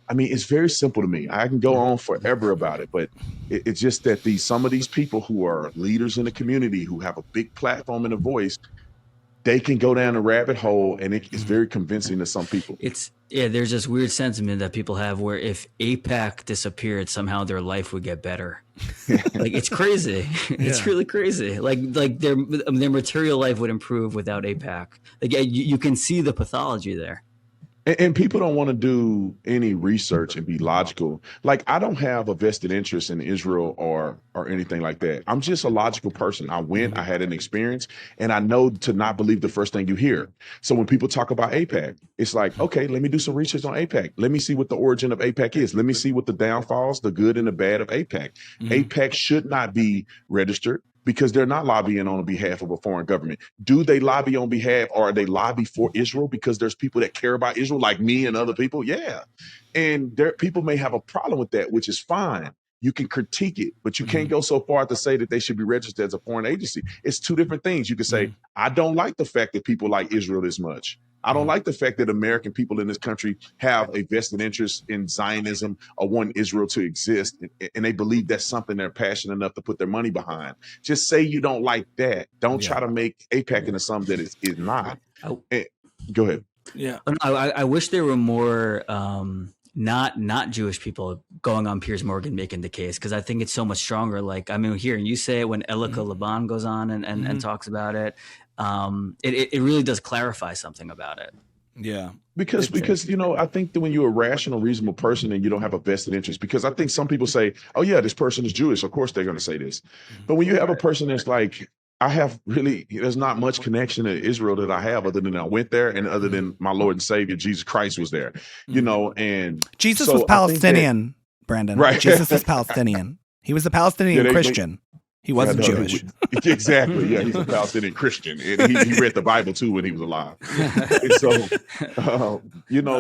I mean, it's very simple to me. I can go on forever about it, but it's just that some of these people who are leaders in the community, who have a big platform and a voice, they can go down a rabbit hole, and it's very convincing to some people. There's this weird sentiment that people have where if AIPAC disappeared, somehow their life would get better. Like, it's crazy. It's really crazy. Like their material life would improve without AIPAC. Like, you can see the pathology there. And people don't want to do any research and be logical. Like, I don't have a vested interest in Israel or anything like that. I'm just a logical person. I went, I had an experience, and I know to not believe the first thing you hear. So when people talk about AIPAC, it's like, okay, let me do some research on AIPAC. Let me see what the origin of AIPAC is. Let me see what the downfalls, the good and the bad of AIPAC. AIPAC should not be registered, because they're not lobbying on behalf of a foreign government. Do they lobby on behalf, or are they lobby for Israel because there's people that care about Israel like me and other people? Yeah. And people may have a problem with that, which is fine. You can critique it, but you can't go so far to say that they should be registered as a foreign agency. It's two different things. You can say, I don't like the fact that people like Israel this much. I don't like the fact that American people in this country have a vested interest in Zionism or want Israel to exist, and they believe that's something they're passionate enough to put their money behind. Just say you don't like that. Don't try to make AIPAC into something that is not. Go ahead. Yeah. I wish there were more not Jewish people going on Piers Morgan making the case, because I think it's so much stronger. Like, I mean, hearing you say it when Elika Laban goes on and talks about it. It really does clarify something about it. Yeah. Because you know, I think that when you're a rational, reasonable person and you don't have a vested interest, because I think some people say, oh yeah, this person is Jewish, of course they're going to say this. But when you have a person that's like, there's not much connection to Israel that I have, other than I went there and other than my Lord and Savior Jesus Christ was there, you know. And Jesus was Palestinian, Brandon. Right. Jesus was Palestinian. He was a Palestinian Christian. He wasn't Jewish. Exactly. Yeah, he's a Palestinian Christian. And he read the Bible too when he was alive. And so,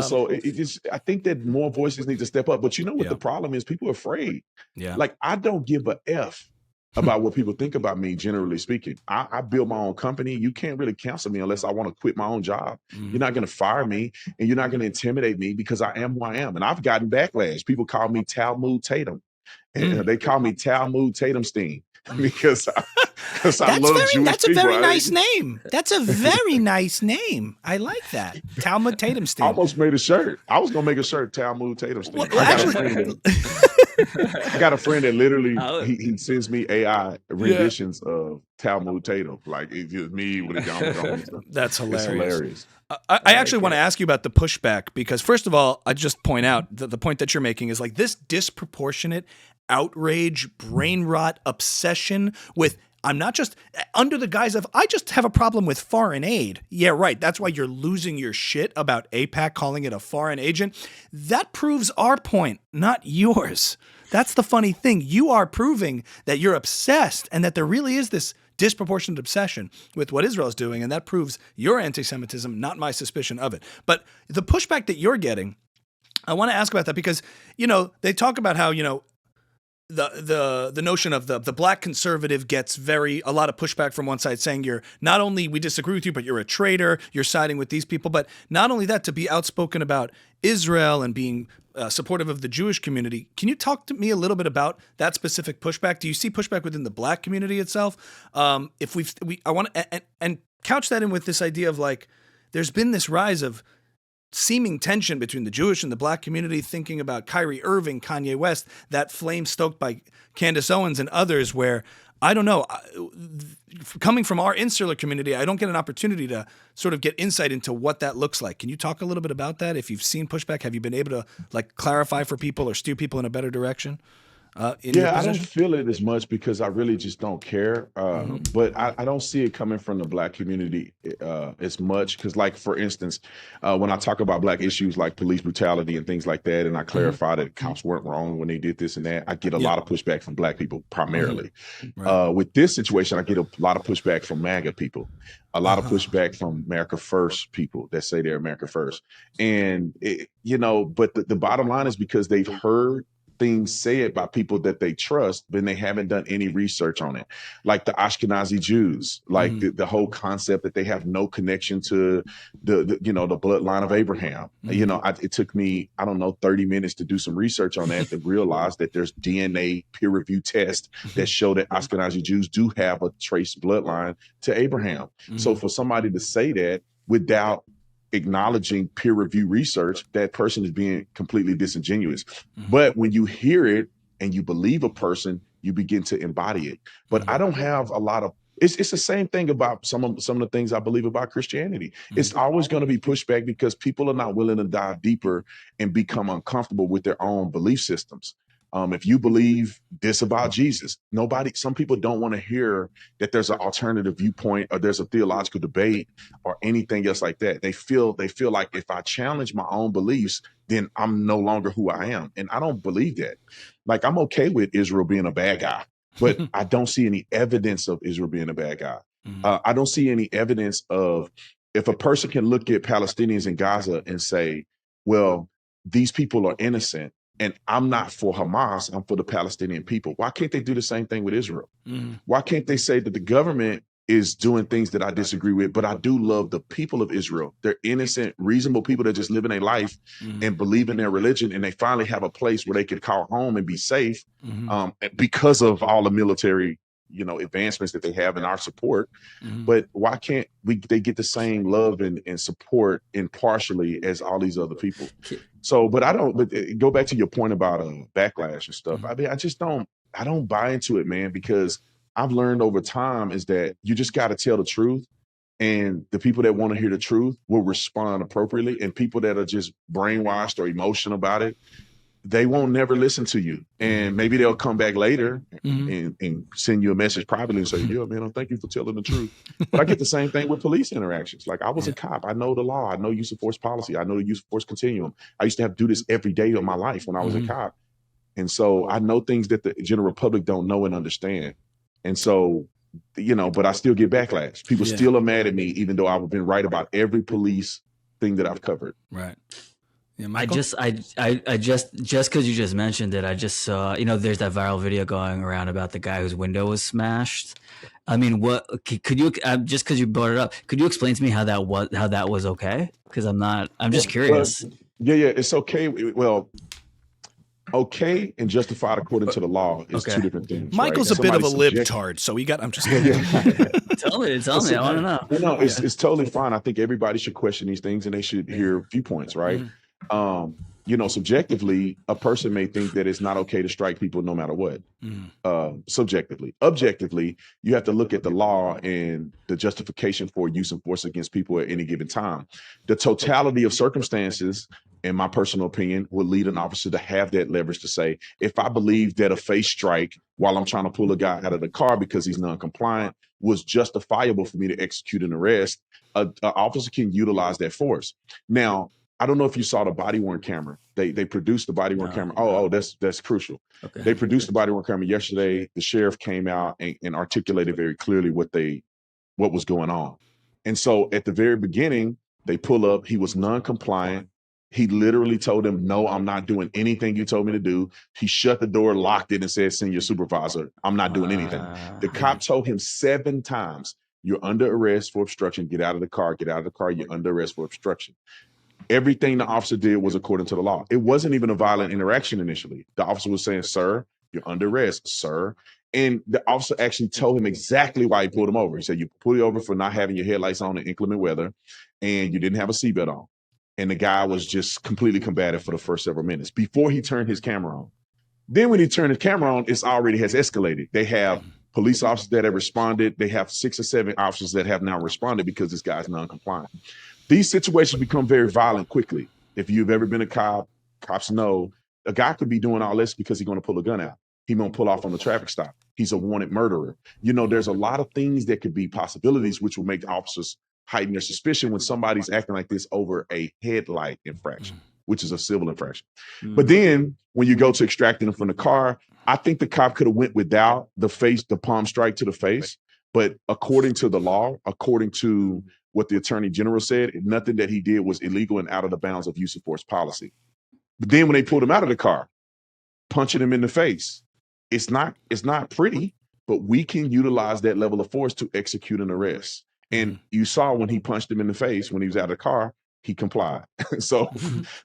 so it just, I think that more voices need to step up. But you know what the problem is? People are afraid. Yeah. Like, I don't give a F about what people think about me, generally speaking. I build my own company. You can't really cancel me unless I want to quit my own job. You're not going to fire me, and you're not going to intimidate me because I am who I am. And I've gotten backlash. People call me Talmud Tatum. And they call me Talmud Tatumstein because I love Jewish people. That's a very nice name. That's a very nice name. I like that. Talmud Tatumstein. I almost made a shirt. I was going to make a shirt, Talmud Tatumstein. Well, I got a friend that literally, he sends me AI renditions of Talmud Tatum. Like, it's just me with a yarmulke. That's hilarious. It's hilarious. I actually want to ask you about the pushback because, first of all, I just point out that the point that you're making is like this disproportionate outrage, brain rot, obsession with, I'm not just under the guise of, I just have a problem with foreign aid. Yeah, right. That's why you're losing your shit about AIPAC calling it a foreign agent. That proves our point, not yours. That's the funny thing. You are proving that you're obsessed and that there really is this disproportionate obsession with what Israel is doing, and that proves your anti-Semitism, not my suspicion of it. But the pushback that you're getting, I want to ask about that because, they talk about how, the notion of the black conservative gets a lot of pushback from one side saying you're not only we disagree with you, but you're a traitor, you're siding with these people. But not only that, to be outspoken about Israel and being supportive of the Jewish community. Can you talk to me a little bit about that specific pushback? Do you see pushback within the black community itself? I want to and couch that in with this idea of like, there's been this rise of seeming tension between the Jewish and the black community, thinking about Kyrie Irving, Kanye West, that flame stoked by Candace Owens and others where, I don't know, coming from our insular community, I don't get an opportunity to sort of get insight into what that looks like. Can you talk a little bit about that? If you've seen pushback, have you been able to like clarify for people or steer people in a better direction? I don't feel it as much because I really just don't care. But I don't see it coming from the black community as much. Because, like, for instance, when I talk about black issues like police brutality and things like that, and I clarify that cops weren't wrong when they did this and that, I get a lot of pushback from black people primarily. Right. With this situation, I get a lot of pushback from MAGA people, a lot of pushback from America First people that say they're America First. And, but the bottom line is because they've heard things said by people that they trust, but they haven't done any research on it. Like the Ashkenazi Jews, like the whole concept that they have no connection to the bloodline of Abraham. It took me, 30 minutes to do some research on that to realize that there's DNA peer review tests that show that Ashkenazi Jews do have a trace bloodline to Abraham. So for somebody to say that without acknowledging peer review research, that person is being completely disingenuous. But when you hear it and you believe a person, you begin to embody it. But I don't have a lot of, it's the same thing about some of the things I believe about Christianity. It's always going to be pushback because people are not willing to dive deeper and become uncomfortable with their own belief systems. If you believe this about Jesus, some people don't want to hear that there's an alternative viewpoint or there's a theological debate or anything else like that. They feel like if I challenge my own beliefs, then I'm no longer who I am. And I don't believe that. Like, I'm okay with Israel being a bad guy, but I don't see any evidence of Israel being a bad guy. I don't see any evidence of, if a person can look at Palestinians in Gaza and say, well, these people are innocent, and I'm not for Hamas, I'm for the Palestinian people. Why can't they do the same thing with Israel? Why can't they say that the government is doing things that I disagree with, but I do love the people of Israel? They're innocent, reasonable people that just live in their life and believe in their religion, and they finally have a place where they can call home and be safe because of all the military advancements that they have in our support. But why can't they get the same love and support impartially as all these other people? So, but go back to your point about backlash and stuff. I mean, I don't buy into it, man, because I've learned over time is that you just got to tell the truth, and the people that want to hear the truth will respond appropriately, and people that are just brainwashed or emotional about it, they won't never listen to you. And maybe they'll come back later and send you a message privately and say, yeah, man, thank you for telling the truth. But I get the same thing with police interactions. Like, I was a cop. I know the law. I know use of force policy. I know the use of force continuum. I used to have to do this every day of my life when I was a cop. And so I know things that the general public don't know and understand. And so, but I still get backlash. People still are mad at me, even though I've been right about every police thing that I've covered. Right. Yeah, I just because you just mentioned it, I just saw, there's that viral video going around about the guy whose window was smashed. I mean, what could you just because you brought it up? Could you explain to me how that was okay? Because I'm just curious. Yeah, it's okay. Well, okay and justified according to the law is two different things. Michael's right? a bit of a libtard, so I'm just kidding. Tell me, I want to know. No, it's totally fine. I think everybody should question these things and they should hear viewpoints, right? Subjectively, a person may think that it's not okay to strike people no matter what. Subjectively. Objectively, you have to look at the law and the justification for use of force against people at any given time. The totality of circumstances, in my personal opinion, would lead an officer to have that leverage to say, if I believe that a face strike while I'm trying to pull a guy out of the car because he's non-compliant was justifiable for me to execute an arrest, an officer can utilize that force. Now, I don't know if you saw the body-worn camera. They produced the body-worn camera. Oh, that's crucial. Okay. They produced the body-worn camera yesterday. The sheriff came out and articulated very clearly what was going on. And so at the very beginning, they pull up. He was non-compliant. He literally told him, "No, I'm not doing anything you told me to do." He shut the door, locked it, and said, "Send your supervisor. I'm not doing anything." The cop told him 7 times, "You're under arrest for obstruction. Get out of the car. Get out of the car. You're under arrest for obstruction." Everything the officer did was according to the law. It wasn't even a violent interaction initially. The officer was saying, "Sir, you're under arrest, sir." And the officer actually told him exactly why he pulled him over. He said, "You pulled you over for not having your headlights on in inclement weather, and you didn't have a seatbelt on." And the guy was just completely combative for the first several minutes before he turned his camera on. Then when he turned his camera on, it's already has escalated. They have police officers that have responded. They have 6 or 7 officers that have now responded because this guy's non-compliant. These situations become very violent quickly. If you've ever been a cop, cops know a guy could be doing all this because he's going to pull a gun out. He's going to pull off on the traffic stop. He's a wanted murderer. There's a lot of things that could be possibilities which will make officers heighten their suspicion when somebody's acting like this over a headlight infraction, which is a civil infraction. But then when you go to extracting them from the car, I think the cop could have went without the palm strike to the face. But according to the law, according to what the attorney general said, nothing that he did was illegal and out of the bounds of use of force policy. But then when they pulled him out of the car, punching him in the face, it's not pretty, but we can utilize that level of force to execute an arrest. And you saw when he punched him in the face, when he was out of the car, he complied. So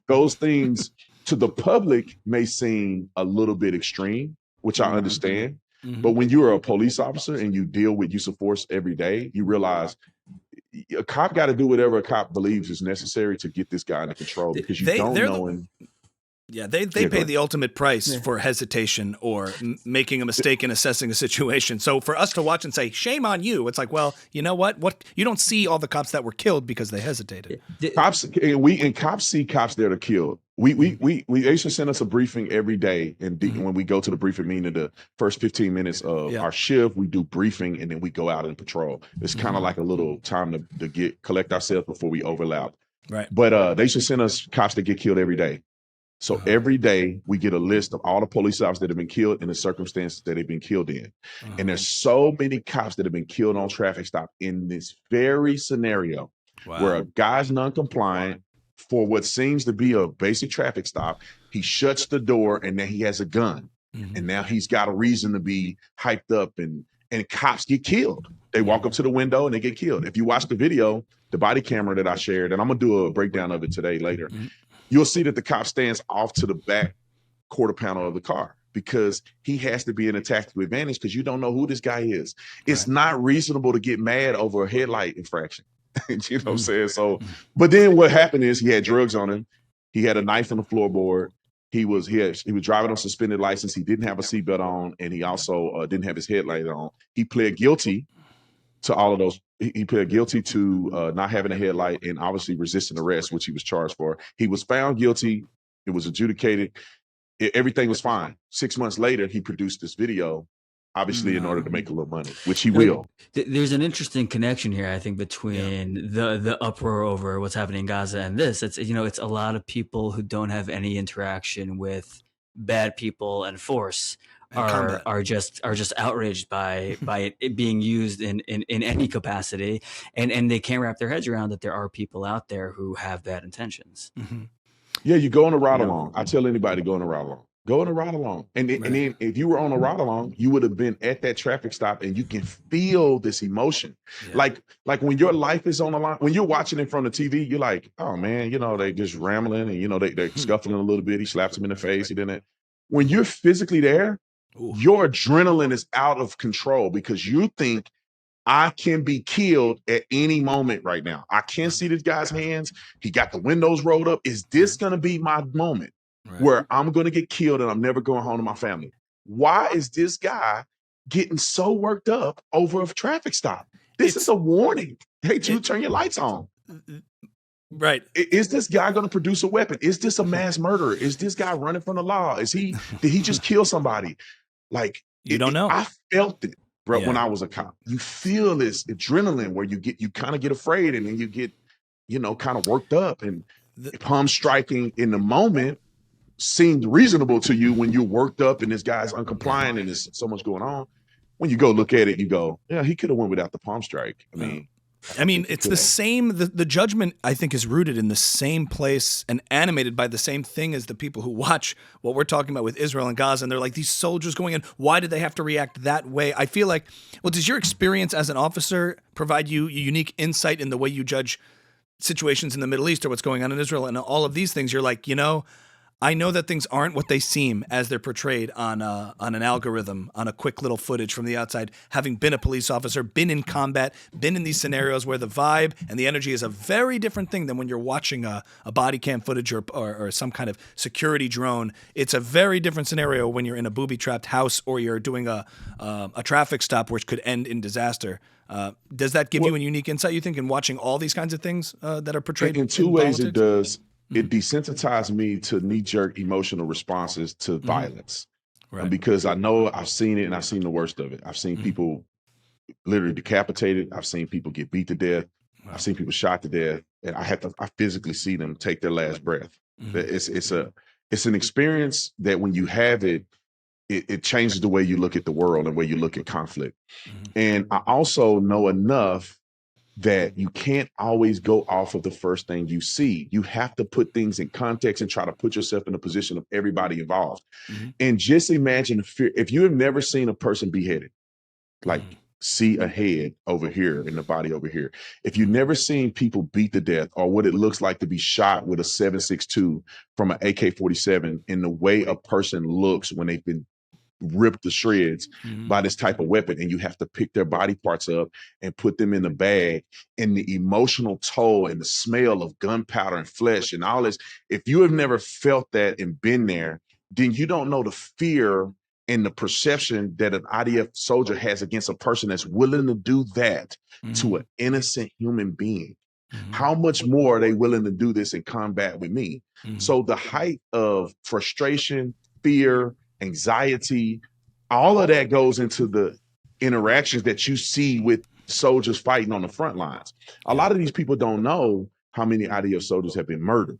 those things to the public may seem a little bit extreme, which I understand. But when you're a police officer and you deal with use of force every day, you realize a cop got to do whatever a cop believes is necessary to get this guy under control, because you don't know him. Yeah, they pay the ultimate price for hesitation or making a mistake in assessing a situation. So for us to watch and say, "Shame on you," it's like, well, you know what? You don't see all the cops that were killed because they hesitated. Cops see cops that are killed. They used to send us a briefing every day, and when we go to the briefing meeting, the first 15 minutes of our shift, we do briefing, and then we go out and patrol. It's kind of like a little time to collect ourselves before we overlap. Right. But they should send us cops that get killed every day. So every day we get a list of all the police officers that have been killed and the circumstances that they've been killed in. And there's so many cops that have been killed on traffic stop in this very scenario where a guy's non-compliant for what seems to be a basic traffic stop. He shuts the door and then he has a gun. And now he's got a reason to be hyped up, and cops get killed. They walk up to the window and they get killed. If you watch the video, the body camera that I shared, and I'm going to do a breakdown of it today later, you'll see that the cop stands off to the back quarter panel of the car because he has to be in a tactical advantage because you don't know who this guy is. It's not reasonable to get mad over a headlight infraction. You know what I'm saying? So, but then what happened is he had drugs on him. He had a knife on the floorboard. He was driving on suspended license. He didn't have a seatbelt on, and he also didn't have his headlight on. He pled guilty to all of those. He pled guilty to not having a headlight and obviously resisting arrest, which he was charged for. He was found guilty. It was adjudicated. Everything was fine. 6 months later, he produced this video, obviously in order to make a little money, which he will. There's an interesting connection here, I think, between the uproar over what's happening in Gaza and this. It's it's a lot of people who don't have any interaction with bad people and force are just outraged by it being used in any capacity, and they can't wrap their heads around that there are people out there who have bad intentions. Mm-hmm. Yeah, you go on a ride along. I tell anybody to go on a ride along. Go on a ride along. And then if you were on a ride along, you would have been at that traffic stop and you can feel this emotion. Yeah. Like when your life is on the line, when you're watching it from the TV, you're like, oh man, they just rambling and they're scuffling a little bit. He slaps him in the face. He didn't. When you're physically there, your adrenaline is out of control because you think I can be killed at any moment right now. I can't see this guy's hands. He got the windows rolled up. Is this going to be my moment where I'm going to get killed and I'm never going home to my family? Why is this guy getting so worked up over a traffic stop? This is a warning. Hey, Jude, turn your lights on. Right. Is this guy going to produce a weapon? Is this a mass murderer? Is this guy running from the law? Did he just kill somebody? Like, you don't know. I felt it. Bro, when I was a cop, you feel this adrenaline where you kind of get afraid and then you get, kind of worked up, and palm striking in the moment seemed reasonable to you when you're worked up and this guy's uncompliant and there's so much going on. When you go look at it, you go, yeah, he could have went without the palm strike. I mean, it's the same. The judgment, I think, is rooted in the same place and animated by the same thing as the people who watch what we're talking about with Israel and Gaza. And they're like, these soldiers going in, why did they have to react that way? I feel like, well, does your experience as an officer provide you unique insight in the way you judge situations in the Middle East or what's going on in Israel and all of these things? You're like, I know that things aren't what they seem as they're portrayed on an algorithm, on a quick little footage from the outside, having been a police officer, been in combat, been in these scenarios where the vibe and the energy is a very different thing than when you're watching a body cam footage or some kind of security drone. It's a very different scenario when you're in a booby-trapped house or you're doing a traffic stop which could end in disaster. Does that give you a unique insight, you think, in watching all these kinds of things that are portrayed? In two ways it does. It desensitized me to knee-jerk emotional responses to violence. Right. Because I know I've seen it and I've seen the worst of it. I've seen people literally decapitated. I've seen people get beat to death. Wow. I've seen people shot to death. And I physically see them take their last breath. It's an experience that when you have it changes the way you look at the world and the way you look at conflict. And I also know enough that you can't always go off of the first thing you see. You have to put things in context and try to put yourself in the position of everybody involved. And just imagine if you have never seen a person beheaded, like see a head over here and the body over here. If you've never seen people beat to death or what it looks like to be shot with a 7.62 from an AK-47 and the way a person looks when they've been ripped to shreds by this type of weapon, and you have to pick their body parts up and put them in a bag, and the emotional toll and the smell of gunpowder and flesh and all this. If you have never felt that and been there, then you don't know the fear and the perception that an IDF soldier has against a person that's willing to do that to an innocent human being. How much more are they willing to do this in combat with me? So the height of frustration, fear, anxiety, all of that goes into the interactions that you see with soldiers fighting on the front lines. A lot of these people don't know how many IDF soldiers have been murdered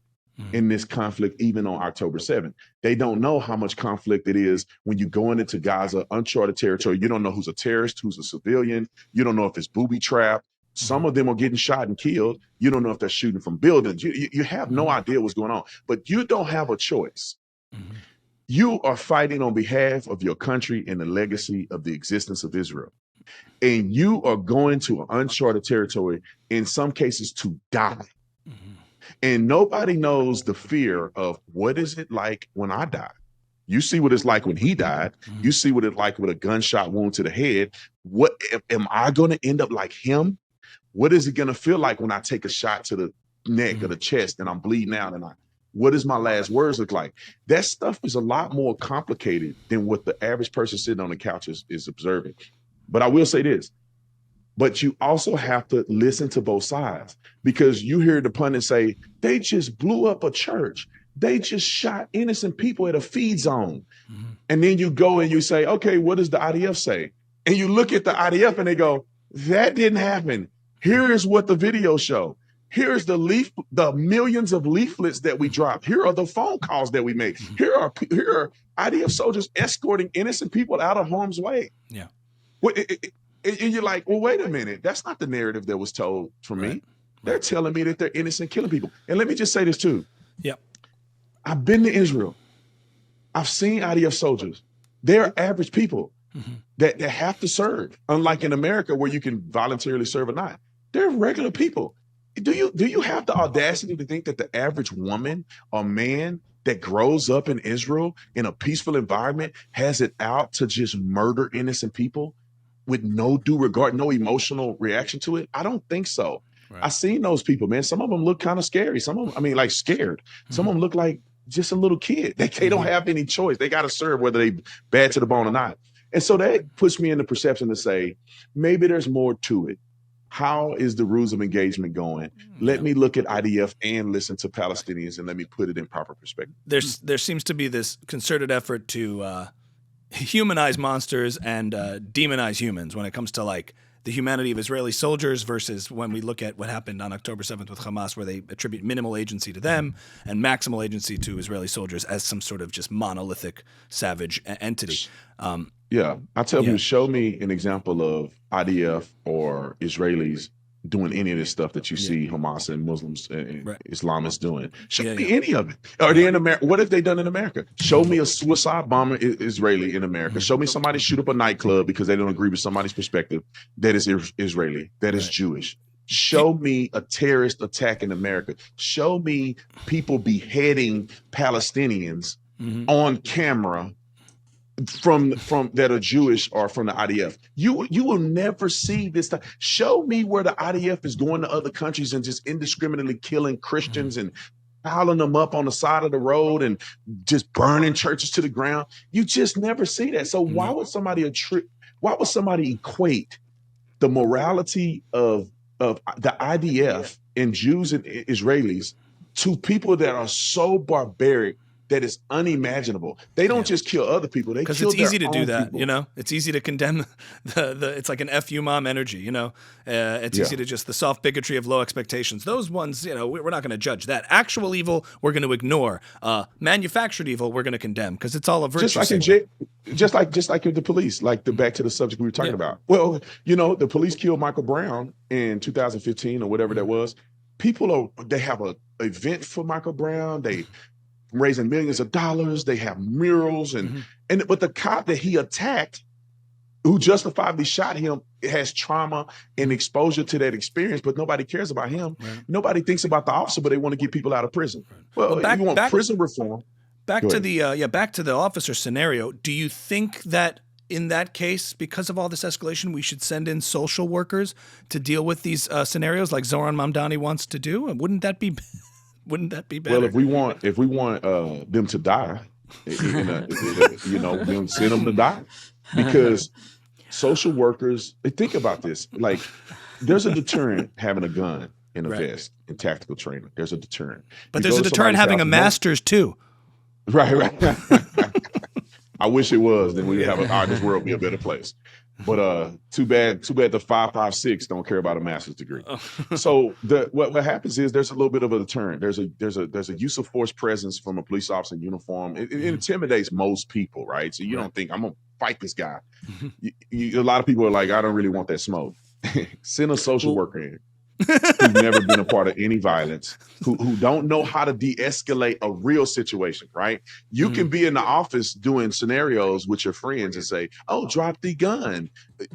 in this conflict, even on October 7th. They don't know how much conflict it is when you're going into Gaza, uncharted territory. You don't know who's a terrorist, who's a civilian. You don't know if it's booby trapped. Some of them are getting shot and killed. You don't know if they're shooting from buildings. You have no idea what's going on, but you don't have a choice. You are fighting on behalf of your country and the legacy of the existence of Israel. And you are going to an uncharted territory, in some cases, to die. And nobody knows the fear of what is it like when I die. You see what it's like when he died. You see what it's like with a gunshot wound to the head. What am I going to end up like him? What is it going to feel like when I take a shot to the neck or the chest and I'm bleeding out and what does my last words look like? That stuff is a lot more complicated than what the average person sitting on the couch is observing. But I will say this, but you also have to listen to both sides, because you hear the pundit say, they just blew up a church. They just shot innocent people at a feed zone. And then you go and you say, okay, what does the IDF say? And you look at the IDF and they go, that didn't happen. Here is what the video show. Here's the millions of leaflets that we drop. Here are the phone calls that we make. Here are IDF soldiers escorting innocent people out of harm's way. Yeah. And you're like, well, wait a minute. That's not the narrative that was told for me. They're telling me that they're innocent, killing people. And let me just say this too. Yep. I've been to Israel. I've seen IDF soldiers. They're average people that have to serve. Unlike in America, where you can voluntarily serve or not. They're regular people. Do you have the audacity to think that the average woman or man that grows up in Israel in a peaceful environment has it out to just murder innocent people with no due regard, no emotional reaction to it? I don't think so. Right. I've seen those people, man. Some of them look kind of scary. Some of them, I mean, like scared. Some of them look like just a little kid. They don't have any choice. They got to serve whether they bad to the bone or not. And so that puts me in the perception to say, maybe there's more to it. How is the rules of engagement going? Let me look at IDF and listen to Palestinians and let me put it in proper perspective. There seems to be this concerted effort to humanize monsters and demonize humans when it comes to like the humanity of Israeli soldiers versus when we look at what happened on October 7th with Hamas, where they attribute minimal agency to them and maximal agency to Israeli soldiers as some sort of just monolithic, savage entity. Yeah, I tell people, show me an example of IDF or Israelis doing any of this stuff that you see Hamas and Muslims and Islamists doing. Show me any of it. Are they in America? What have they done in America? Show me a suicide bomber Israeli in America. Show me somebody shoot up a nightclub because they don't agree with somebody's perspective that is Israeli, that is Jewish. Show me a terrorist attack in America. Show me people beheading Palestinians on camera from that are Jewish or from the IDF. You will never see this stuff. Show me where the IDF is going to other countries and just indiscriminately killing Christians and piling them up on the side of the road and just burning churches to the ground. You just never see that. So why would somebody equate the morality of the IDF and Jews and Israelis to people that are so barbaric that is unimaginable? They don't just kill other people; they kill their own people. Because it's easy to do that, you know. It's easy to condemn it's like an "fu mom" energy, you know. It's easy to just the soft bigotry of low expectations. Those ones, you know, we're not going to judge that. Actual evil, we're going to ignore. Manufactured evil, we're going to condemn because it's all a virtue. Just like the police. Back to the subject we were talking about. Well, you know, the police killed Michael Brown in 2015 or whatever that was. They have an event for Michael Brown. They raising millions of dollars. They have murals but the cop that he attacked, who justifiably shot him, has trauma and exposure to that experience, but nobody cares about him. Right. Nobody thinks about the officer, but they want to get people out of prison. Well, you want prison reform. Back to the officer scenario. Do you think that in that case, because of all this escalation, we should send in social workers to deal with these scenarios like Zoran Mamdani wants to do? And wouldn't that be better? Well, if we want them to die, then send them to die. Because social workers, think about this. Like, there's a deterrent having a gun in a vest in tactical training. There's a deterrent. But there's a deterrent having a master's too. Right. I wish it was. Then we would have this world would be a better place. But too bad the 5.56 don't care about a master's degree. So what happens is there's a little bit of a deterrent. There's a use of force presence from a police officer in uniform. It intimidates most people, right? So you don't think I'm gonna fight this guy. A lot of people are like, I don't really want that smoke. Send a social worker in who's never been a part of any violence, who don't know how to de-escalate a real situation, right? You can be in the office doing scenarios with your friends and say, oh, drop the gun.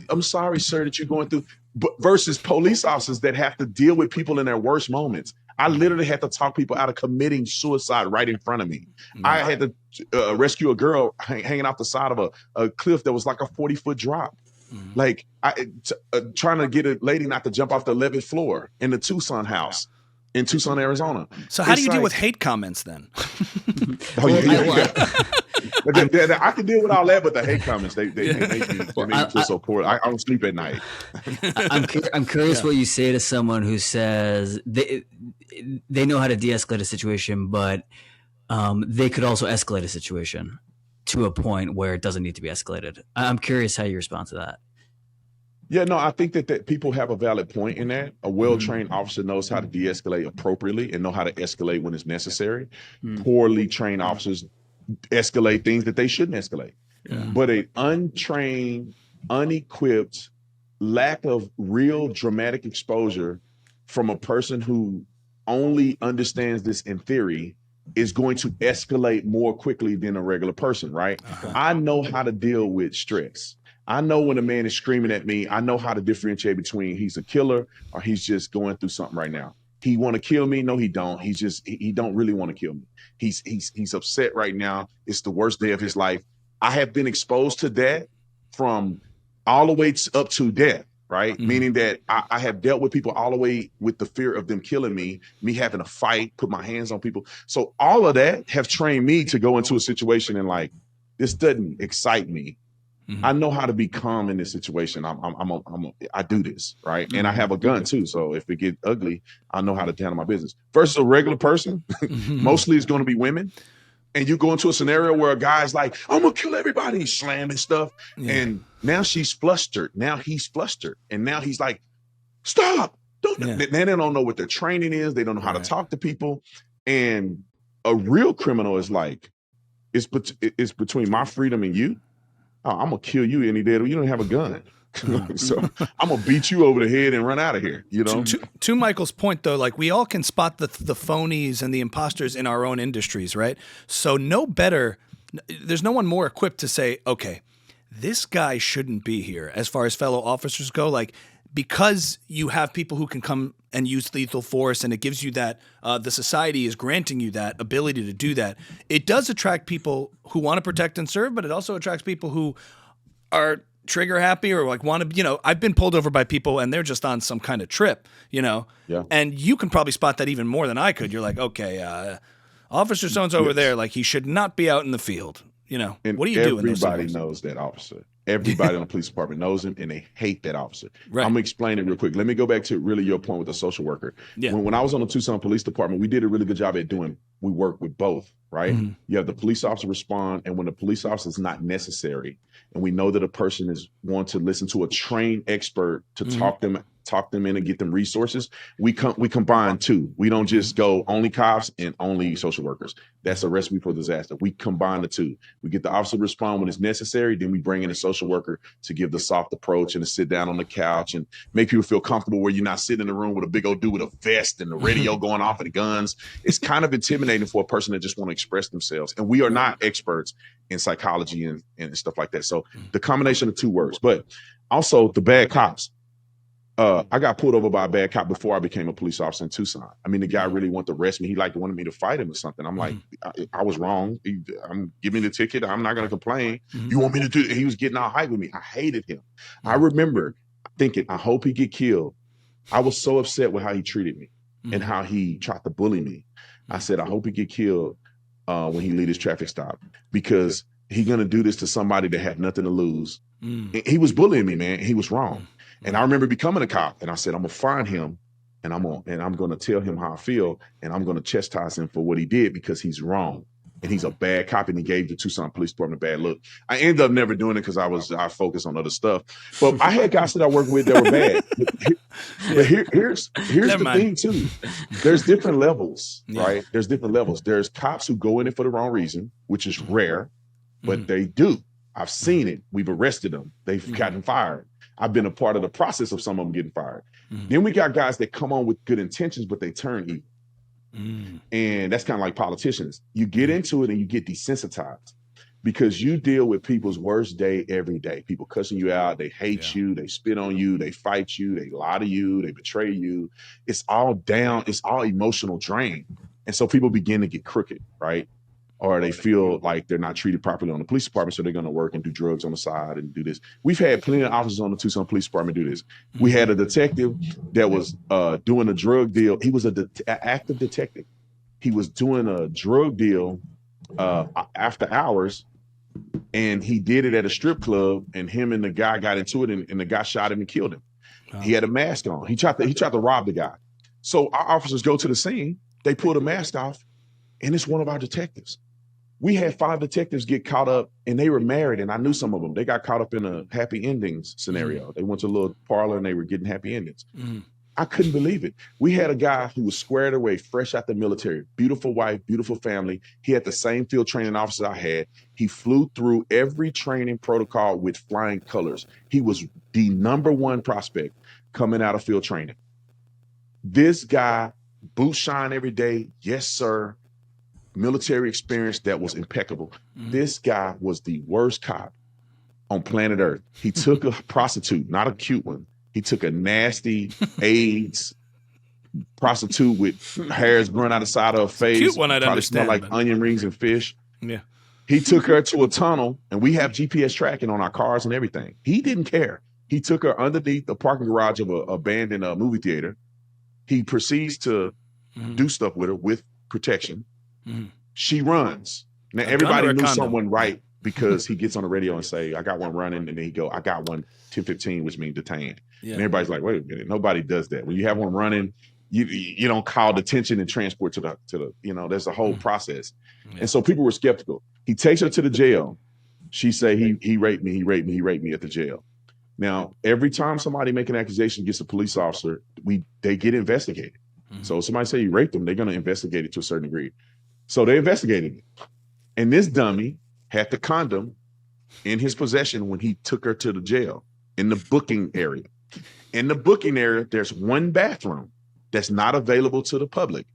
I'm sorry, sir, that you're going through. But versus police officers that have to deal with people in their worst moments. I literally had to talk people out of committing suicide right in front of me. I had to rescue a girl hanging off the side of a cliff that was like a 40-foot drop. Like trying to get a lady not to jump off the 11th floor in the Tucson house in Tucson, Arizona. So how do you deal with hate comments then? I can deal with all that, but the hate comments, they make me feel so poor. I don't sleep at night. I'm curious what you say to someone who says they know how to de-escalate a situation, but they could also escalate a situation to a point where it doesn't need to be escalated. I'm curious how you respond to that. Yeah, no, I think that people have a valid point in that. A well-trained officer knows how to de-escalate appropriately and know how to escalate when it's necessary. Poorly trained officers escalate things that they shouldn't escalate. But an untrained, unequipped, lack of real dramatic exposure from a person who only understands this in theory is going to escalate more quickly than a regular person, right? I know how to deal with stress. I know when a man is screaming at me, I know how to differentiate between he's a killer or he's just going through something right now. He want to kill me? No, he don't. He's just, he don't really want to kill me. He's upset right now. It's the worst day of his life. I have been exposed to that from all the way up to death, right? Meaning that I have dealt with people all the way with the fear of them killing me having a fight, put my hands on people. So all of that have trained me to go into a situation and like, this doesn't excite me. I know how to be calm in this situation. I do this, right? And I have a gun too. So if it gets ugly, I know how to handle my business. Versus a regular person, mostly it's going to be women. And you go into a scenario where a guy's like, I'm gonna kill everybody, he's slamming stuff. And now she's flustered. Now he's flustered. And now he's like, stop. They don't know what their training is. They don't know how to talk to people. And a real criminal is like, it's between my freedom and you. Oh, I'm gonna kill you any day. You don't have a gun. So I'm gonna beat you over the head and run out of here. You know. To Michael's point, though, like we all can spot the phonies and the imposters in our own industries, right? So there's no one more equipped to say, okay, this guy shouldn't be here. As far as fellow officers go, like because you have people who can come and use lethal force, and it gives you that the society is granting you that ability to do that. It does attract people who want to protect and serve, but it also attracts people who are trigger happy or like want to, I've been pulled over by people and they're just on some kind of trip, and you can probably spot that even more than I could. You're like, okay, Officer so-and-so over there, like he should not be out in the field. And what do you do? Everybody knows that officer. Everybody in the police department knows him, and they hate that officer. Right. I'm gonna explain it real quick. Let me go back to really your point with the social worker. Yeah. When I was on the Tucson Police Department, we did a really good job at we work with both, right? You have the police officer respond, and when the police officer is not necessary, and we know that a person is want to listen to a trained expert to talk them in and get them resources, we combine two. We don't just go only cops and only social workers. That's a recipe for disaster. We combine the two. We get the officer to respond when it's necessary, then we bring in a social worker to give the soft approach and to sit down on the couch and make people feel comfortable where you're not sitting in the room with a big old dude with a vest and the radio going off and the guns. It's kind of intimidating for a person that just want to express themselves. And we are not experts in psychology and stuff like that. So the combination of two works. But also the bad cops. I got pulled over by a bad cop before I became a police officer in Tucson. I mean, the guy really wanted to arrest me. He wanted me to fight him or something. I'm like, I was wrong. Give me the ticket. I'm not going to complain. You want me to do it? He was getting all hype with me. I hated him. I remember thinking, I hope he get killed. I was so upset with how he treated me and how he tried to bully me. I said, I hope he get killed when he lead his traffic stop, because he's going to do this to somebody that had nothing to lose. He was bullying me, man. He was wrong. And I remember becoming a cop, and I said, I'm gonna find him, and I'm gonna tell him how I feel, and I'm gonna chastise him for what he did because he's wrong, and he's a bad cop, and he gave the Tucson Police Department a bad look. I ended up never doing it because I focused on other stuff. But I had guys that I worked with that were bad. But here's the thing too. There's different levels, right? There's different levels. There's cops who go in it for the wrong reason, which is rare, but they do. I've seen it. We've arrested them. They've gotten fired. I've been a part of the process of some of them getting fired. Then we got guys that come on with good intentions, but they turn evil. And that's kind of like politicians. You get into it and you get desensitized because you deal with people's worst day every day. People cussing you out. They hate you. They spit on you. They fight you. They lie to you. They betray you. It's all down. It's all emotional drain. And so people begin to get crooked, right? Or they feel like they're not treated properly on the police department, so they're going to work and do drugs on the side and do this. We've had plenty of officers on the Tucson Police Department do this. We had a detective that was doing a drug deal. He was an active detective. He was doing a drug deal after hours, and he did it at a strip club, and him and the guy got into it, and the guy shot him and killed him. He had a mask on. He tried to rob the guy. So our officers go to the scene. They pull the mask off, and it's one of our detectives. We had 5 detectives get caught up, and they were married, and I knew some of them. They got caught up in a happy endings scenario. They went to a little parlor, and they were getting happy endings. I couldn't believe it. We had a guy who was squared away, fresh out the military, beautiful wife, beautiful family. He had the same field training officer I had. He flew through every training protocol with flying colors. He was the #1 prospect coming out of field training. This guy, boot shine every day. Yes, sir. Military experience that was impeccable. This guy was the worst cop on planet Earth. He took a prostitute, not a cute one. He took a nasty AIDS prostitute with hairs growing out the side of her face. Cute one, I'd probably understand. smelled like onion rings and fish. Yeah. He took her to a tunnel, and we have GPS tracking on our cars and everything. He didn't care. He took her underneath the parking garage of an abandoned movie theater. He proceeds to do stuff with her with protection. She runs. Now, everybody knew someone right because he gets on the radio and say, I got one running, and then he go, I got one 10-15, which means detained. Yeah. And everybody's like, wait a minute, nobody does that. When you have one running, you don't call detention and transport to the there's a whole process. Yeah. And so people were skeptical. He takes her to the jail. She say he raped me at the jail. Now, every time somebody make an accusation against a police officer, they get investigated. So if somebody say you raped them, they're going to investigate it to a certain degree. So they investigated it. And this dummy had the condom in his possession when he took her to the jail in the booking area. In the booking area, there's one bathroom that's not available to the public.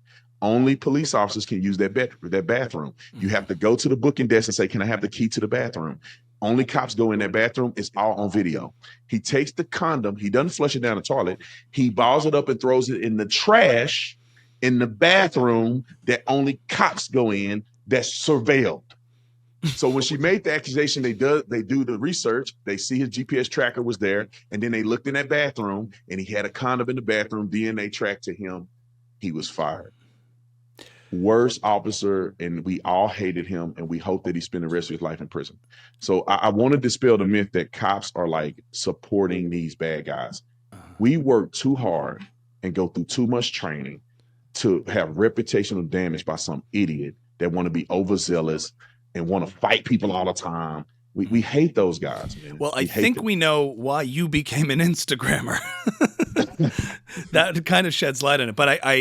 Only police officers can use that bathroom. You have to go to the booking desk and say, can I have the key to the bathroom? Only cops go in that bathroom. It's all on video. He takes the condom. He doesn't flush it down the toilet. He balls it up and throws it in the trash in the bathroom that only cops go in, that's surveilled. So when she made the accusation, they do the research. They see his GPS tracker was there, and then they looked in that bathroom, and he had a condom in the bathroom. DNA tracked to him. He was fired. Worst officer, and we all hated him, and we hope that he spent the rest of his life in prison. So I want to dispel the myth that cops are like supporting these bad guys. We work too hard and go through too much training to have reputational damage by some idiot that want to be overzealous and want to fight people all the time. We hate those guys, man. Well, I think we know why you became an Instagrammer. That kind of sheds light on it. But I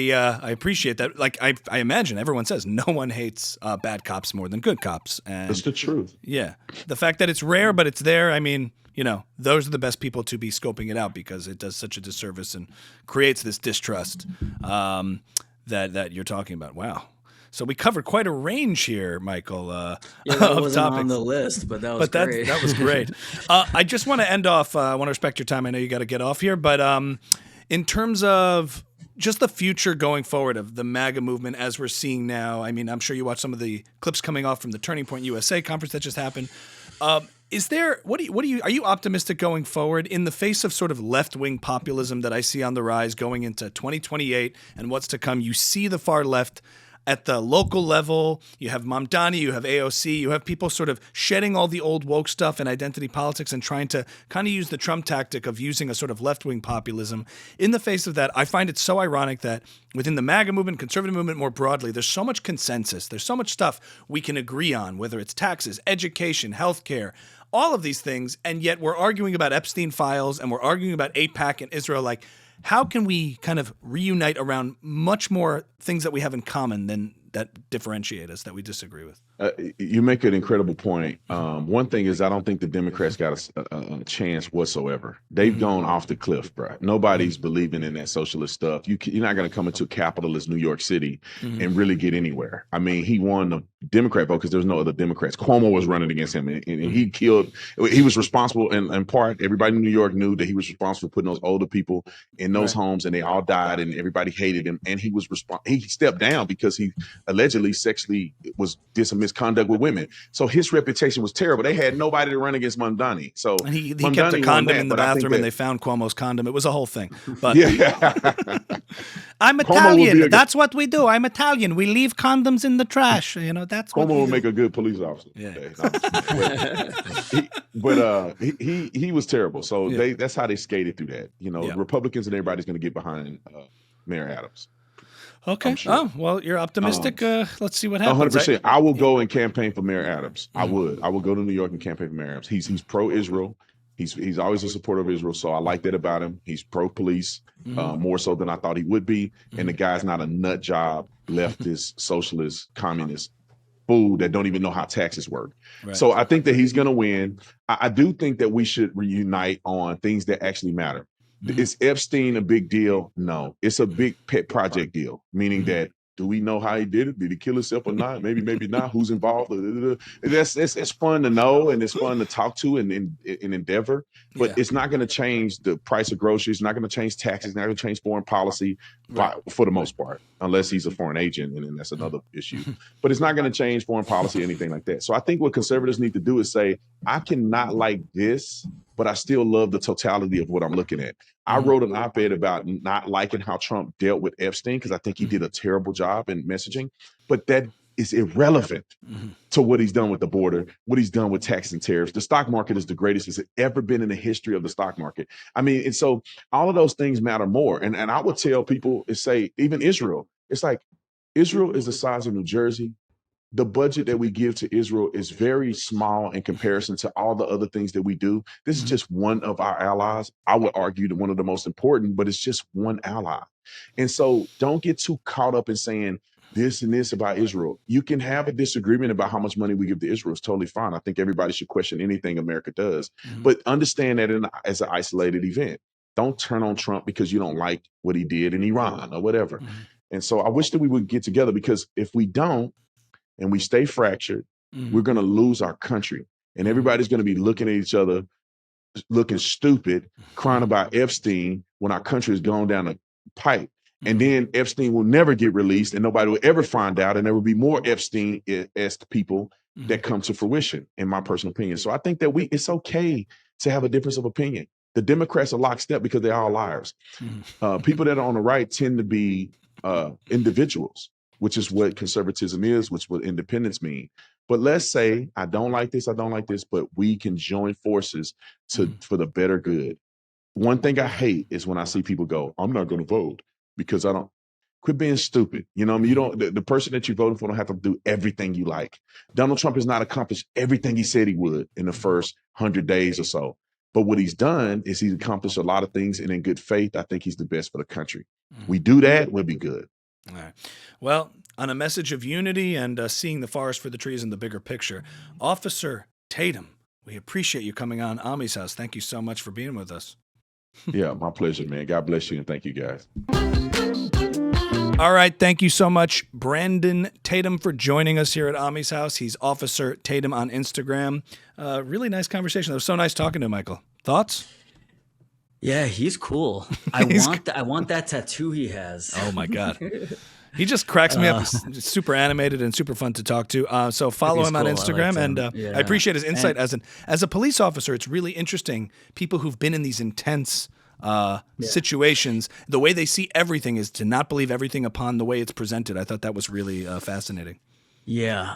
appreciate that. Like I imagine everyone says no one hates bad cops more than good cops. And that's the truth. Yeah. The fact that it's rare, but it's there. I mean, those are the best people to be scoping it out because it does such a disservice and creates this distrust that you're talking about. Wow. So we covered quite a range here, Michael. That wasn't on the list, but that was great. That was great. I just want to end off. I want to respect your time. I know you got to get off here, but in terms of just the future going forward of the MAGA movement as we're seeing now, I mean, I'm sure you watched some of the clips coming off from the Turning Point USA conference that just happened. Are you optimistic going forward in the face of sort of left-wing populism that I see on the rise going into 2028 and what's to come? You see the far left at the local level. You have Mamdani, you have AOC, you have people sort of shedding all the old woke stuff and identity politics and trying to kind of use the Trump tactic of using a sort of left-wing populism. In the face of that, I find it so ironic that within the MAGA movement, conservative movement more broadly, there's so much consensus. There's so much stuff we can agree on, whether it's taxes, education, healthcare, all of these things, and yet we're arguing about Epstein files and we're arguing about AIPAC and Israel. Like, how can we kind of reunite around much more things that we have in common than that differentiate us, that we disagree with? You make an incredible point. One thing is I don't think the Democrats got a chance whatsoever. They've gone off the cliff, bro. Nobody's believing in that socialist stuff. You're not going to come into capitalist New York City and really get anywhere. I mean, he won the Democrat vote because there was no other Democrats. Cuomo was running against him, and he was responsible, in part, everybody in New York knew that he was responsible for putting those older people in those homes, and they all died, and everybody hated him, and he stepped down because he allegedly sexually did some misconduct with women. So his reputation was terrible. They had nobody to run against Mamdani. So and he kept a condom in the bathroom, and they found Cuomo's condom. It was a whole thing. But I'm Italian. That's what we do. I'm Italian. We leave condoms in the trash. That's what Cuomo would make a good police officer. Yeah. He was terrible. So that's how they skated through that. Republicans and everybody's going to get behind Mayor Adams. Okay. I'm sure. Oh, well, you're optimistic. Let's see what happens. 100%. I will go and campaign for Mayor Adams. I would. I would go to New York and campaign for Mayor Adams. He's pro-Israel. He's always a supporter of Israel, so I like that about him. He's pro-police, more so than I thought he would be. And the guy's not a nut job, leftist, socialist, communist fool that don't even know how taxes work. Right. So I think that he's going to win. I do think that we should reunite on things that actually matter. Is Epstein a big deal? No. It's a big pet project deal, meaning that, do we know how he did it? Did he kill himself or not? Maybe not. Who's involved? It's fun to know, and it's fun to talk to and endeavor, but it's not going to change the price of groceries. It's not going to change taxes. It's not going to change foreign policy for the most part, unless he's a foreign agent, and then that's another issue. But it's not going to change foreign policy or anything like that. So I think what conservatives need to do is say, I cannot like this, but I still love the totality of what I'm looking at. I wrote an op-ed about not liking how Trump dealt with Epstein because I think he did a terrible job in messaging, but that is irrelevant to what he's done with the border, what he's done with taxes and tariffs. The stock market is the greatest it's ever been in the history of the stock market. I mean, and so all of those things matter more. And I would tell people, say, even Israel, it's like Israel is the size of New Jersey. The budget that we give to Israel is very small in comparison to all the other things that we do. This is just one of our allies. I would argue that one of the most important, but it's just one ally. And so don't get too caught up in saying this and this about Israel. You can have a disagreement about how much money we give to Israel. It's totally fine. I think everybody should question anything America does, but understand that as an isolated event. Don't turn on Trump because you don't like what he did in Iran or whatever. And so I wish that we would get together, because if we don't, and we stay fractured, we're going to lose our country. And everybody's going to be looking at each other, looking stupid, crying about Epstein when our country is going down a pipe. And then Epstein will never get released and nobody will ever find out. And there will be more Epstein-esque people that come to fruition, in my personal opinion. So I think that it's okay to have a difference of opinion. The Democrats are lockstep because they're all liars. People that are on the right tend to be individuals, which is what conservatism is, which is what independence mean. But let's say, I don't like this, but we can join forces for the better good. One thing I hate is when I see people go, I'm not going to vote because I don't. Quit being stupid. You know what I mean? You don't, the person that you're voting for don't have to do everything you like. Donald Trump has not accomplished everything he said he would in the first 100 days or so. But what he's done is he's accomplished a lot of things, and in good faith, I think he's the best for the country. We do that, we'll be good. All right. Well, on a message of unity and seeing the forest for the trees in the bigger picture, Officer Tatum, we appreciate you coming on Ami's House. Thank you so much for being with us. Yeah, my pleasure, man. God bless you, and thank you, guys. All right. Thank you so much, Brandon Tatum, for joining us here at Ami's House. He's Officer Tatum on Instagram. Really nice conversation. It was so nice talking to him, Michael. Thoughts? Yeah, he's cool. I want that tattoo he has. Oh my God. He just cracks me up. He's super animated and super fun to talk to. So follow him on Instagram, and I appreciate his insight as a police officer. It's really interesting. People who've been in these intense situations, the way they see everything is to not believe everything upon the way it's presented. I thought that was really fascinating. Yeah.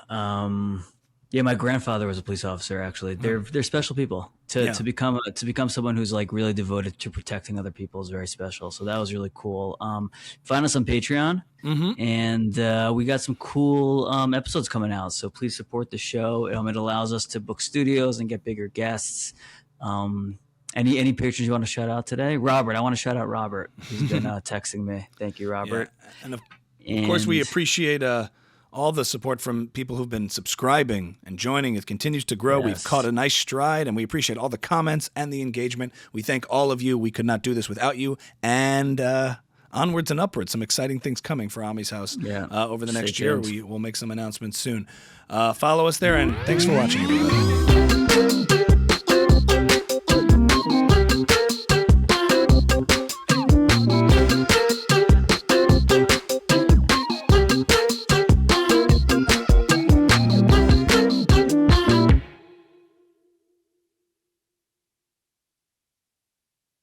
Yeah, my grandfather was a police officer. Actually, they're special people. To become someone who's like really devoted to protecting other people is very special. So that was really cool. Find us on Patreon, and we got some cool episodes coming out. So please support the show. It allows us to book studios and get bigger guests. Any patrons you want to shout out today? Robert, I want to shout out Robert, who's been texting me. Thank you, Robert. Yeah. And of course, we appreciate all the support from people who've been subscribing and joining. It continues to grow. Yes. We've caught a nice stride, and we appreciate all the comments and the engagement. We thank all of you. We could not do this without you. And onwards and upwards, some exciting things coming for Ami's House over the next year. We will make some announcements soon. Follow us there, and thanks for watching, everybody.